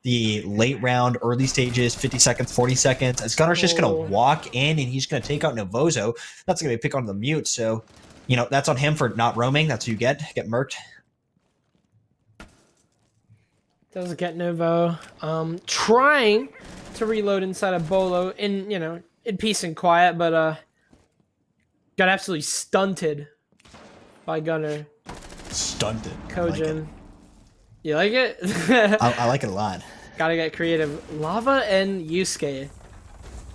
the late round, early stages, 50 seconds, 40 seconds. As Gunner's just going to walk in and he's going to take out Novozo. That's going to be a pick on the mute, so... You know, that's on him for not roaming. That's who you get murked. Doesn't get Novo. Trying to reload inside of Bolo in, you know, in peace and quiet, but got absolutely stunted by Gunner. Stunted. Kojin. You like it? I like it a lot. Gotta get creative. Lava and Yusuke.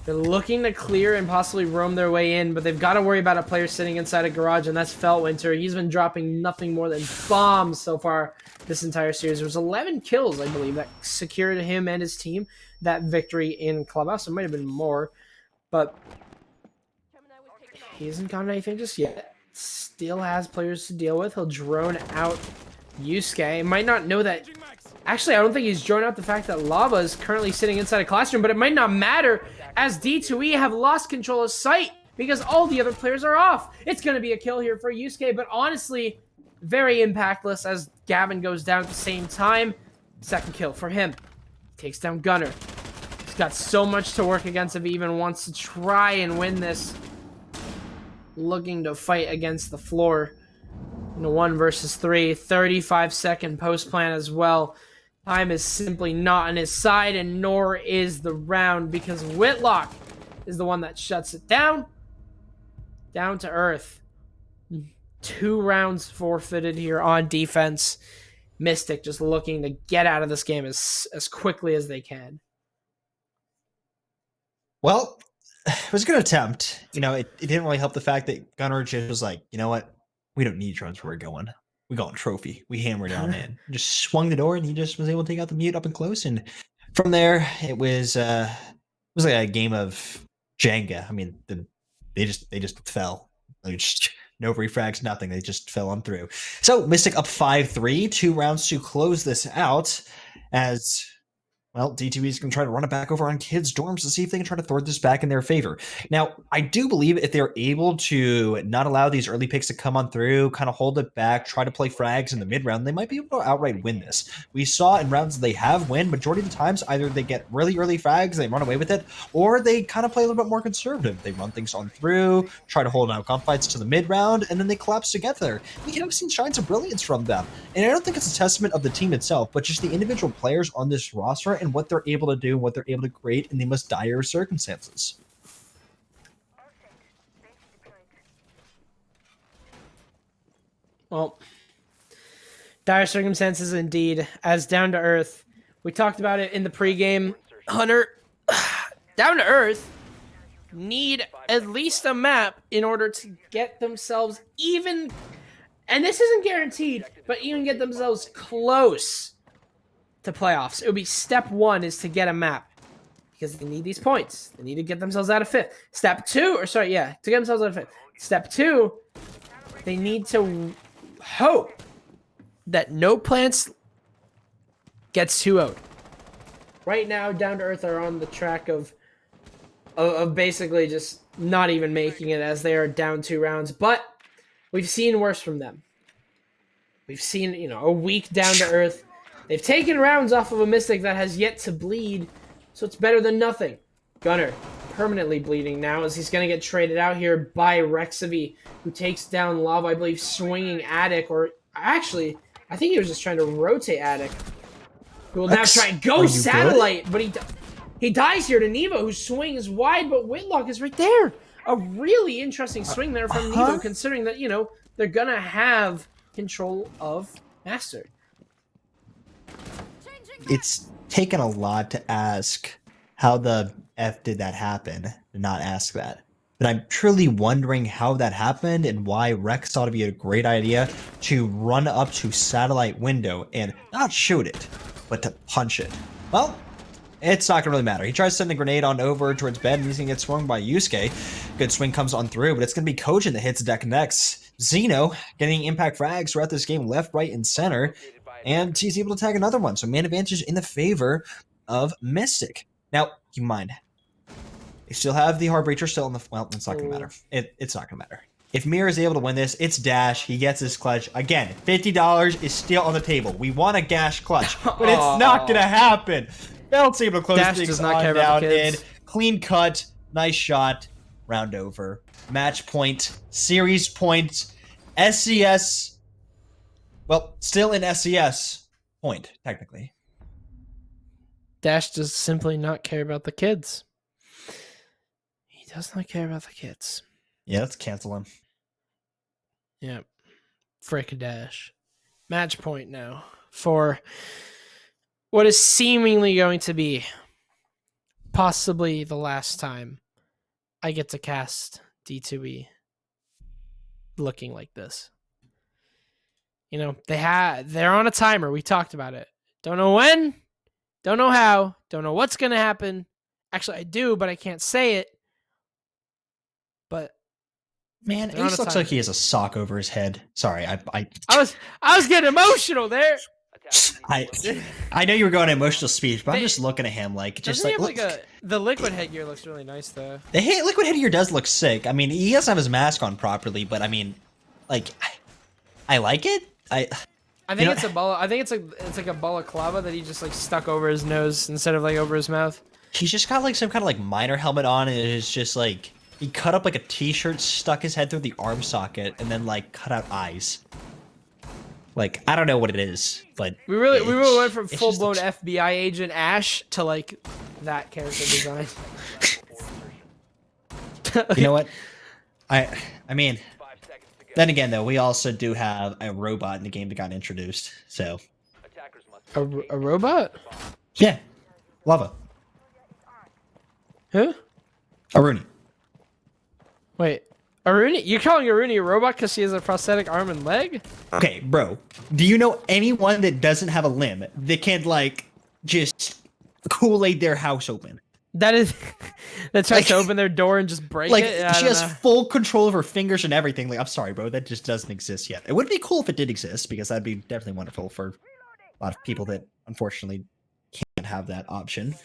They're looking to clear and possibly roam their way in, but they've got to worry about a player sitting inside a garage, and that's Feltwinter. He's been dropping nothing more than bombs so far this entire series. There was 11 kills, I believe, that secured him and his team that victory in Clubhouse. It might have been more, but he hasn't gotten anything just yet. Still has players to deal with. He'll drone out Yusuke. Might not know that. Actually, I don't think he's drawn out the fact that Lava is currently sitting inside a classroom, but it might not matter as D2E have lost control of sight because all the other players are off. It's going to be a kill here for Yusuke, but honestly, very impactless as Gavin goes down at the same time. Second kill for him. Takes down Gunner. He's got so much to work against if he even wants to try and win this. Looking to fight against the floor in a 1 versus 3. 35-second post plan as well. Time is simply not on his side, and nor is the round, because Whitlock is the one that shuts it down. Down to earth. 2 rounds forfeited here on defense. Mystic just looking to get out of this game as quickly as they can. Well, it was a good attempt. You know, it didn't really help the fact that Gunner just was like, you know what? We don't need drones where we're going. We got a trophy. We hammered down in. Just swung the door, and he just was able to take out the mute up and close. And from there, it was like a game of Jenga. I mean, they just fell. Just no refrags, nothing. They just fell on through. So Mystic up 5-3, 2 rounds to close this out. As well, D2E is going to try to run it back over on kids' dorms to see if they can try to thwart this back in their favor. Now, I do believe if they're able to not allow these early picks to come on through, kind of hold it back, try to play frags in the mid-round, they might be able to outright win this. We saw in rounds they have win, majority of the times, either they get really early frags, they run away with it, or they kind of play a little bit more conservative. They run things on through, try to hold out gunfights to the mid-round, and then they collapse together. We have seen shines of brilliance from them. And I don't think it's a testament of the team itself, but just the individual players on this roster and what they're able to do, what they're able to create in the most dire circumstances. Well, dire circumstances indeed. As Down to Earth, we talked about it in the pregame. Hunter, Down to Earth need at least a map in order to get themselves even, and this isn't guaranteed, but even get themselves close to playoffs. It would be step 1 is to get a map because they need these points. They need to get themselves out of 5th. Step 2, or sorry, yeah, to get themselves out of 5th. Step 2, they need to hope that No Plants gets 2-0'd. Right now, Down to Earth are on the track of basically just not even making it as they are down 2 rounds, but we've seen worse from them. We've seen, you know, a weak Down to Earth. They've taken rounds off of a Mystic that has yet to bleed, so it's better than nothing. Gunner, permanently bleeding now as he's going to get traded out here by Rexavy, who takes down Lava, I believe, swinging Attic, or actually, I think he was just trying to rotate Attic. Who will now try and go Satellite, but he dies here to Nevo, whose swing is wide, but Whitlock is right there. A really interesting swing there from Nevo, considering that, you know, they're going to have control of Master. It's taken a lot to ask how the F did that happen, and not ask that. But I'm truly wondering how that happened and why Rex thought it'd be a great idea to run up to satellite window and not shoot it, but to punch it. Well, it's not gonna really matter. He tries to send a grenade on over towards bed and he's gonna get swung by Yusuke. Good swing comes on through, but it's gonna be Kojin that hits deck next. Zeno getting impact frags throughout this game, left, right, and center. And he's able to tag another one. So man advantage in the favor of Mystic. Now, keep in mind, they still have the Heartbreacher still in the... Well, it's not going to matter. It's not going to matter. If Mir is able to win this, it's Dash. He gets his clutch. Again, $50 is still on the table. We want a Gash clutch, but it's not going to happen. Belt's able to close Dash things does not on care about down the in. kids. Clean cut. Nice shot. Round over. Match point. Series point. SCS... Well, still in SCS point, technically. Dash does simply not care about the kids. He does not care about the kids. Yeah, let's cancel him. Yeah. Frick Dash. Match point now for what is seemingly going to be possibly the last time I get to cast D2E looking like this. You know, they're on a timer. We talked about it. Don't know when, don't know how, don't know what's going to happen. Actually, I do, but I can't say it. But man, Ace looks like he has a sock over his head. Sorry, I was getting emotional there. I know you were going to emotional speech, but I'm just looking at him like just Doesn't like, he have the liquid headgear looks really nice though. The liquid headgear does look sick. I mean, he doesn't have his mask on properly, but I mean, like, I like it. I think it's a ball. I think it's like a balaclava that he just like stuck over his nose instead of like over his mouth. He's just got like some kind of like miner helmet on, and it's just like he cut up like a t-shirt, stuck his head through the arm socket, and then like cut out eyes. Like, I don't know what it is, but we really went from full blown FBI agent Ash to like that character design. You know what? I mean. Then again, though, we also do have a robot in the game that got introduced, so... A robot? Yeah. Lava. Who? Aruni. Wait. Aruni? You're calling Aruni a robot because she has a prosthetic arm and leg? Okay, bro. Do you know anyone that doesn't have a limb that can, like, just Kool-Aid their house open? That tries to open their door and just break like, it? Like, she has full control of her fingers and everything. Like, I'm sorry, bro. That just doesn't exist yet. It would be cool if it did exist, because that'd be definitely wonderful for a lot of people that, unfortunately, can't have that option.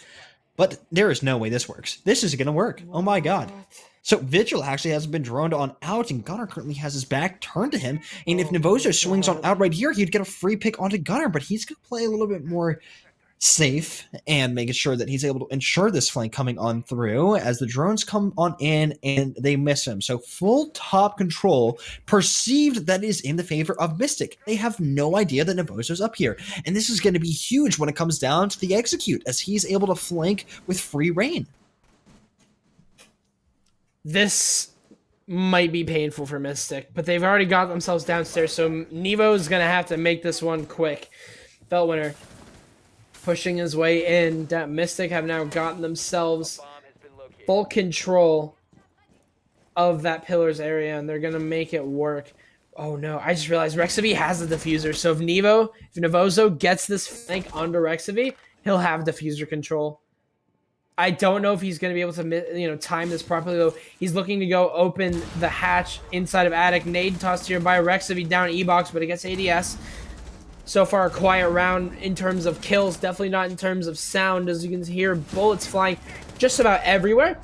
But there is no way this works. This isn't going to work. Oh, my God. So, Vigil actually hasn't been droned on out, and Gunnar currently has his back turned to him. And if Navoso swings on out right here, he'd get a free pick onto Gunnar, but he's going to play a little bit more safe and making sure that he's able to ensure this flank coming on through as the drones come on in and they miss him. So full top control perceived that is in the favor of Mystic. They have no idea that Navoso's up here. And this is going to be huge when it comes down to the execute as he's able to flank with free reign. This might be painful for Mystic, but they've already got themselves downstairs. So Nevo's going to have to make this one quick. Feltwinter pushing his way in. Mystic have now gotten themselves full control of that pillars area, and they're gonna make it work. Oh no, I just realized Rexavy has the diffuser, so if Navoso gets this flank onto Rexavy, he'll have diffuser control. I don't know if he's going to be able to, time this properly, though. He's looking to go open the hatch inside of Attic. Nade tossed here by Rexavy down E-Box, but it gets ADS. So far, a quiet round in terms of kills. Definitely not in terms of sound, as you can hear bullets flying just about everywhere.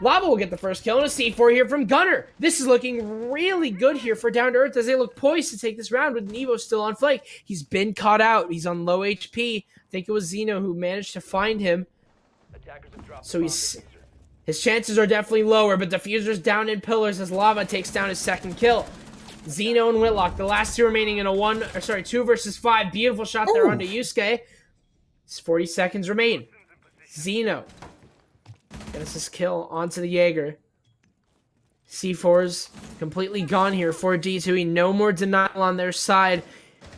Lava will get the first kill, and a C4 here from Gunnar. This is looking really good here for Down2Earth as they look poised to take this round with Nevo still on flank. He's been caught out. He's on low HP. I think it was Zeno who managed to find him. So his chances are definitely lower, but Diffuser's down in pillars as Lava takes down his second kill. Zeno and Whitlock, the last two remaining in a 2 versus 5. Beautiful shot there onto Yusuke. 40 seconds remain. Zeno gets his kill onto the Jaeger. C4's completely gone here for D2E. No more denial on their side,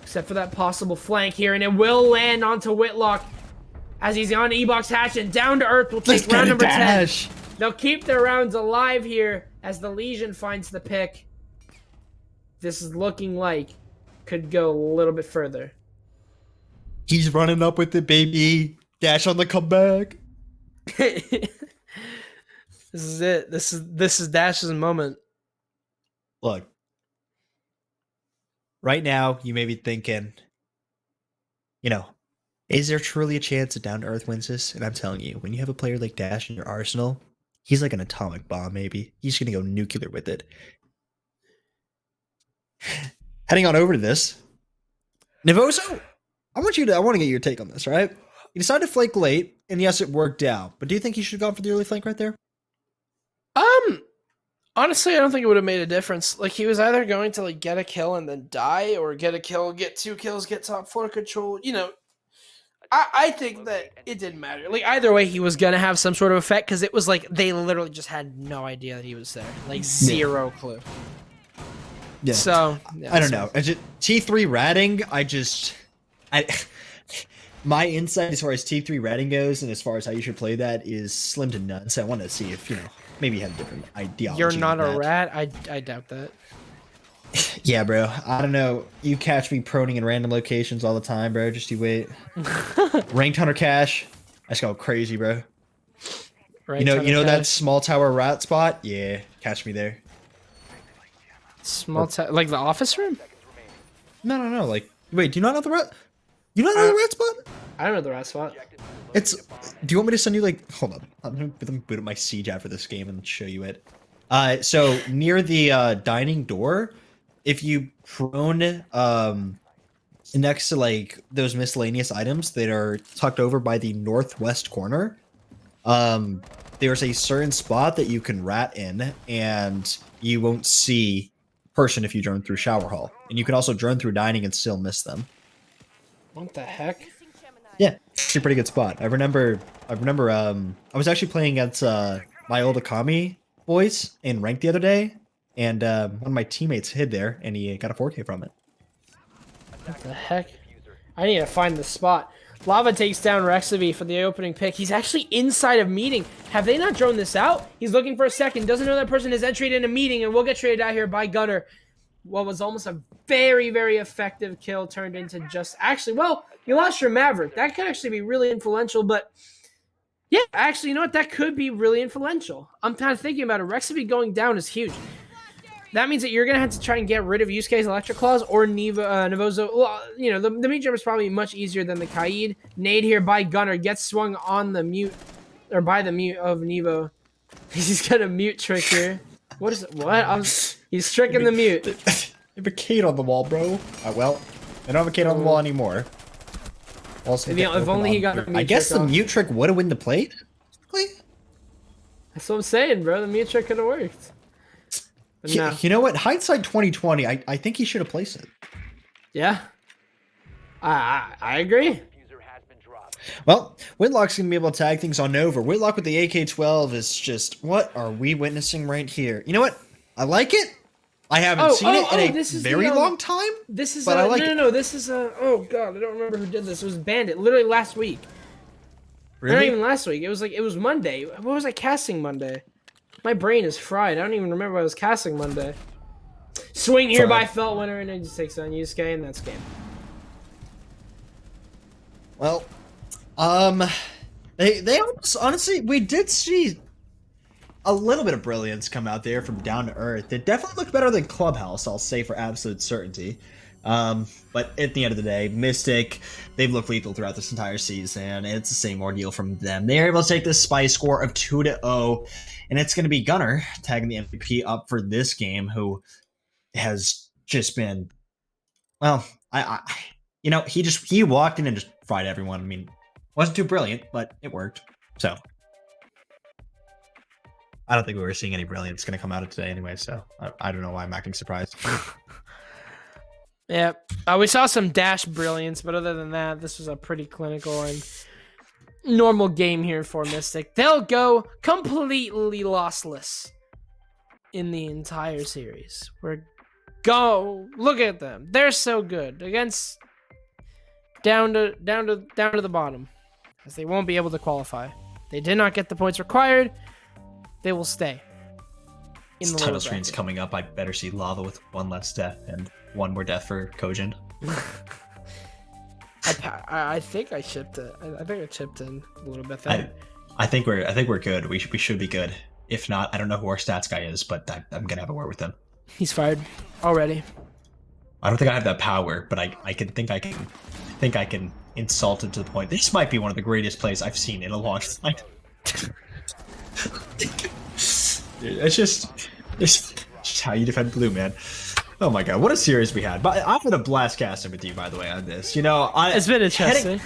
except for that possible flank here, and it will land onto Whitlock as he's on E-Box hatch, and Down2Earth will take round number 10. They'll keep their rounds alive here as the Legion finds the pick, this is looking like could go a little bit further. He's running up with it, baby. Dash on the comeback. This is it. This is Dash's moment. Look. Right now, you may be thinking, you know, is there truly a chance that Down2Earth wins this? And I'm telling you, when you have a player like Dash in your arsenal, he's like an atomic bomb, maybe. He's going to go nuclear with it. Heading on over to this. Nivoso, I want to get your take on this, right? You decided to flank late, and yes, it worked out. But do you think you should have gone for the early flank right there? Honestly, I don't think it would have made a difference. Like, he was either going to like get a kill and then die, or get a kill, get 2 kills, get top 4 control. You know, I think that it didn't matter. Like, either way, he was gonna have some sort of effect because it was like they literally just had no idea that he was there. Like, zero clue. Yeah. So yeah, I don't know. T3 ratting, my insight as far as T3 ratting goes and as far as how you should play that is slim to none. So I wanted to see if, you know, maybe you had a different ideology. You're not on a that. rat? I doubt that. Yeah, bro. I don't know. You catch me proning in random locations all the time, bro. Just you wait. Ranked Hunter Cash. I just go crazy, bro. You know that small tower rat spot? Yeah, catch me there. Small tower, like the office room? No. Like, wait, do you not know the rat? You don't know the rat spot? I don't know the rat spot. It's. Do you want me to send you like? Hold on. I'm gonna boot up my siege app for this game and show you it. So near the dining door, if you prone next to like those miscellaneous items that are tucked over by the northwest corner, there's a certain spot that you can rat in, and you won't see person if you drone through shower hall, and you can also drone through dining and still miss them. What the heck? Yeah, it's a pretty good spot. I remember I was actually playing against my old Akami boys in ranked the other day, and one of my teammates hid there, and he got a 4K from it. What the heck? I need to find the spot. Lava takes down Rexavy for the opening pick. He's actually inside of meeting. Have they not drawn this out? He's looking for a second. Doesn't know that person has entered in a meeting, and will get traded out here by Gunner. What was almost a very, very effective kill turned into just... Actually, well, you lost your Maverick. That could actually be really influential, but... Yeah, actually, you know what? That could be really influential. I'm kind of thinking about it. Rexavy going down is huge. That means that you're going to have to try and get rid of Yusuke's Electric Claws or Nivoso. Well, you know, the meat jump is probably much easier than the Kaid. Nade here by Gunner gets swung on the mute, or by the mute of Nevo. He's got a mute trick here. What is it? What? He's tricking the mute. They have a Kaid on the wall, bro. Well, they don't have a Kaid on the wall anymore. Also, if only he got the mute I guess trick the off. mute trick would have win the plate. That's what I'm saying, bro. The mute trick could have worked. But no. You know what? Hindsight 2020. I think he should have placed it. Yeah. I agree. Well, Whitlock's going to be able to tag things on over. Whitlock with the AK-12 is just, what are we witnessing right here? You know what? I like it. I haven't seen it in a very long time. This is but I like no. This is a... Oh, God. I don't remember who did this. It was Bandit. Literally last week. Really? Not even last week. It was Monday. What was I casting Monday? My brain is fried. I don't even remember what I was casting Monday. Swing here by Felt Winner, and it just takes on Yusuke, and that's game. Well, they almost, honestly, we did see a little bit of brilliance come out there from Down2Earth. It definitely looked better than Clubhouse, I'll say for absolute certainty. But at the end of the day, Mystic, they've looked lethal throughout this entire season. It's the same ordeal from them. They're able to take this spy score of 2-0, and it's going to be Gunner tagging the MVP up for this game, who has just been, well, you know, he walked in and just fried everyone. I mean, wasn't too brilliant, but it worked. So I don't think we were seeing any brilliance going to come out of today anyway. So I don't know why I'm acting surprised. Yeah, we saw some Dash brilliance, but other than that, this was a pretty clinical and normal game here for Mystic. They'll go completely lossless in the entire series. Look at them. They're so good against down to the bottom, as they won't be able to qualify. They did not get the points required. They will stay. in the title lower screen's bracket. coming up. I better see Lava with one less death and one more death for Kojin. I think I shipped it. I think I chipped in a little bit there. I think we're good. We should be good. If not, I don't know who our stats guy is, but I'm gonna have a word with him. He's fired already. I don't think I have that power, but I think I can insult him to the point. This might be one of the greatest plays I've seen in a long time. It's just how you defend blue, man. Oh my god, what a series we had! But I've had a blast casting with you, by the way, on this. You know, It's been interesting.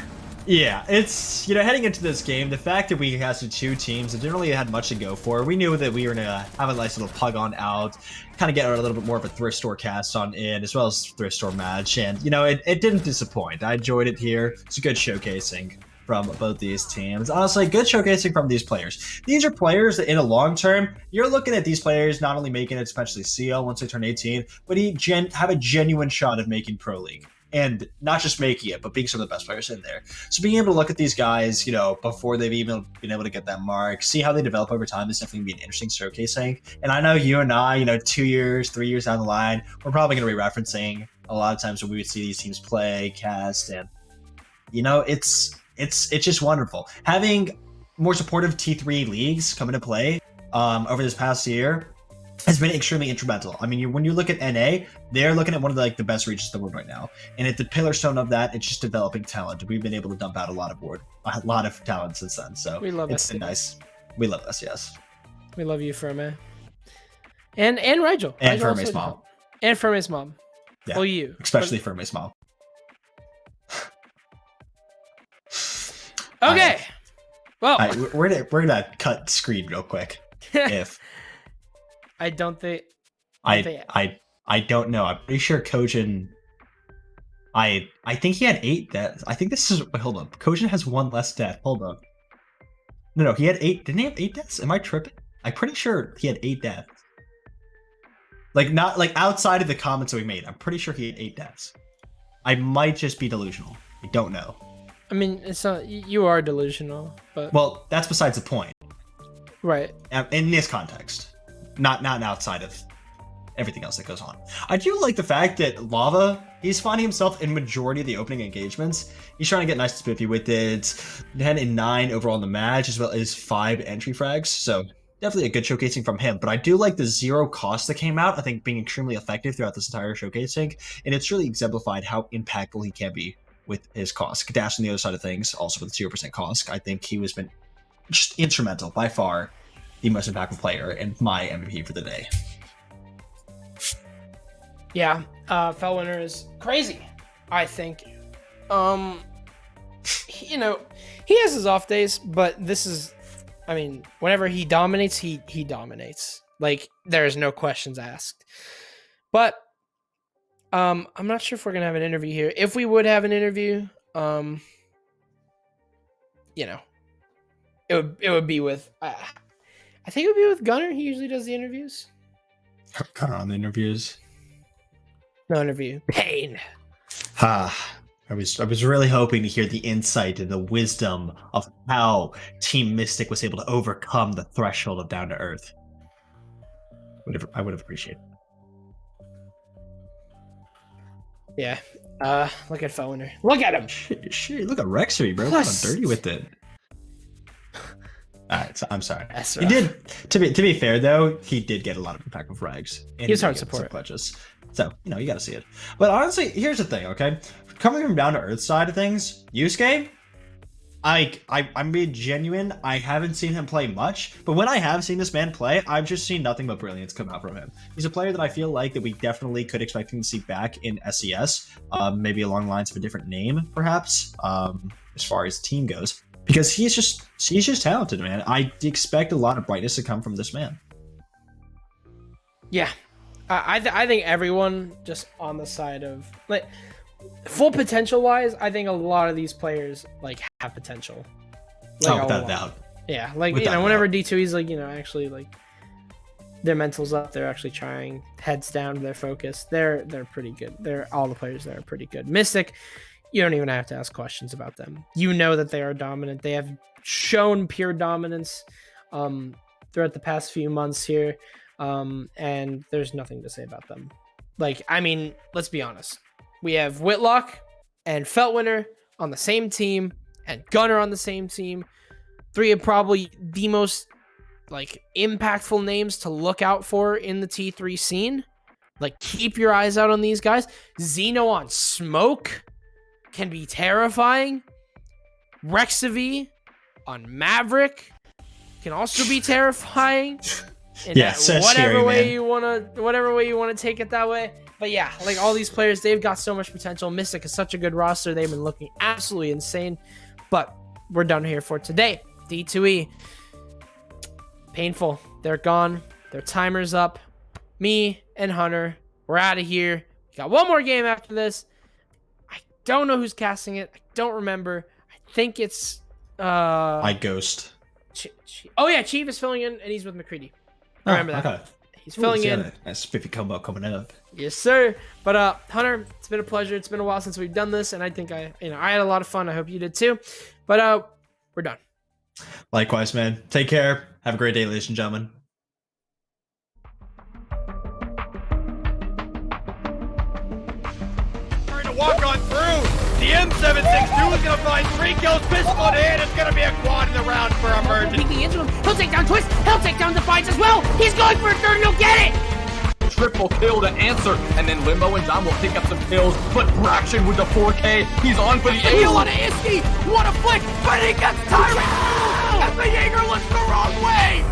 Yeah, it's, you know, heading into this game, the fact that we had two teams that didn't really had much to go for, we knew that we were gonna have a nice little pug on out, kind of get a little bit more of a thrift store cast on in, as well as thrift store match, and you know, it didn't disappoint. I enjoyed it here. It's a good showcasing from both these teams. Honestly, good showcasing from these players. These are players that in a long term, you're looking at these players not only making it especially CL once they turn 18, but have a genuine shot of making Pro League. And not just making it, but being some of the best players in there. So being able to look at these guys, you know, before they've even been able to get that mark, see how they develop over time is definitely going to be an interesting showcasing. And I know you and I, you know, 2 years, 3 years down the line, we're probably going to be referencing a lot of times when we would see these teams play, cast, and, you know, it's just wonderful. Having more supportive T3 leagues come into play over this past year has been extremely instrumental. I mean, when you look at NA, they're looking at one of the best regions in the world right now, and at the pillarstone of that, it's just developing talent. We've been able to dump out a lot of talent since then. So We love it's SCS. nice. We love SCS. We love you, Ferme. And Rigel. And Rigel Ferme's also mom. helped. And Ferme's mom. Yeah, Well, you. especially Ferme's mom. Okay. Well, All right, we're gonna cut screen real quick. If I don't think. I don't know. I'm pretty sure Kojin. I think he had 8 deaths. I think this is. Wait, hold on. Kojin has 1 less death. Hold on. No, he had 8. Didn't he have 8 deaths? Am I tripping? I'm pretty sure he had 8 deaths. Like not like outside of the comments that we made. I'm pretty sure he had 8 deaths. I might just be delusional. I don't know. I mean, it's not. You are delusional, but Well, that's besides the point. right. In this context, not outside of everything else that goes on. I do like the fact that Lava, he's finding himself in majority of the opening engagements. He's trying to get nice and spiffy with it. 10 and 9 overall in the match, as well as 5 entry frags. So definitely a good showcasing from him. But I do like the 0 cost that came out, I think being extremely effective throughout this entire showcasing. And it's really exemplified how impactful he can be with his cost. Dash on the other side of things, also with 0% cost. I think he has been just instrumental, by far, the most impactful player and my MVP for the day. Yeah. Fell winner is crazy. I think. You know, he has his off days, but this is. I mean, whenever he dominates, he dominates. Like, there's no questions asked. But I'm not sure if we're gonna have an interview here. If we would have an interview, you know, it would be with. I think it would be with Gunner. He usually does the interviews. Cut on the interviews. No interview. Pain. I was really hoping to hear the insight and the wisdom of how Team Mystic was able to overcome the threshold of Down2Earth. I would have appreciated. Yeah. Look at Fell winner. Look at him. Shit, look at Rexy, bro. Plus- Got dirty with it. Alright, so I'm sorry. That's He rough. did. To be fair though, he did get a lot of impactful frags. And He was did hard get support. some clutches. So you know you got to see it. But honestly, here's the thing. Okay, coming from Down2Earth side of things, Yusuke, I'm being genuine. I haven't seen him play much, but when I have seen this man play, I've just seen nothing but brilliance come out from him. He's a player that I feel like that we definitely could expect him to see back in SCS, maybe along the lines of a different name, perhaps, as far as team goes, because he's just talented, man. I expect a lot of brightness to come from this man. Yeah. I think everyone just on the side of like full potential wise, I think a lot of these players like have potential. Like, Without a a lot. doubt. Yeah, like Without you know, a whenever doubt. D2E's like, you know, actually like their mental's up, they're actually trying, heads down, they're focused. They're pretty good. They're all the players there are pretty good. Mystic, you don't even have to ask questions about them. You know that they are dominant. They have shown pure dominance throughout the past few months here. And there's nothing to say about them. Like, I mean, let's be honest. We have Whitlock and Feltwinter on the same team and Gunner on the same team. 3 of probably the most like impactful names to look out for in the T3 scene. Like, keep your eyes out on these guys. Xeno on Smoke can be terrifying. Rexavy on Maverick can also be terrifying. And Yeah, so whatever scary, way man. you wanna take it that way. But yeah, like all these players, they've got so much potential. Mystic is such a good roster. They've been looking absolutely insane. But we're done here for today. D2E. Painful. They're gone. Their timer's up. Me and Hunter, we're out of here. We got one more game after this. I don't know who's casting it. I don't remember. I think it's I ghost. Oh yeah, Chief is filling in and he's with McCready. Remember that. Okay. He's filling in. That's spiffy combo coming up. Yes, sir. But Hunter, it's been a pleasure. It's been a while since we've done this, and I think I had a lot of fun. I hope you did too. But we're done. Likewise, man. Take care. Have a great day, ladies and gentlemen. Trying to walk on through. The M762 is gonna find 3 kills, pistol in hand. It's gonna be a quad in the round for emergence. Peeking into him. He'll take down Twist. He'll take down Defiance as well. He's going for a third, and he'll get it. Triple kill to answer, and then Limbo and Dom will pick up some kills, but Braxton with the 4K, he's on for the Heal on Iski. What a flick, but he gets Tyrant. As the Jaeger looks the wrong way.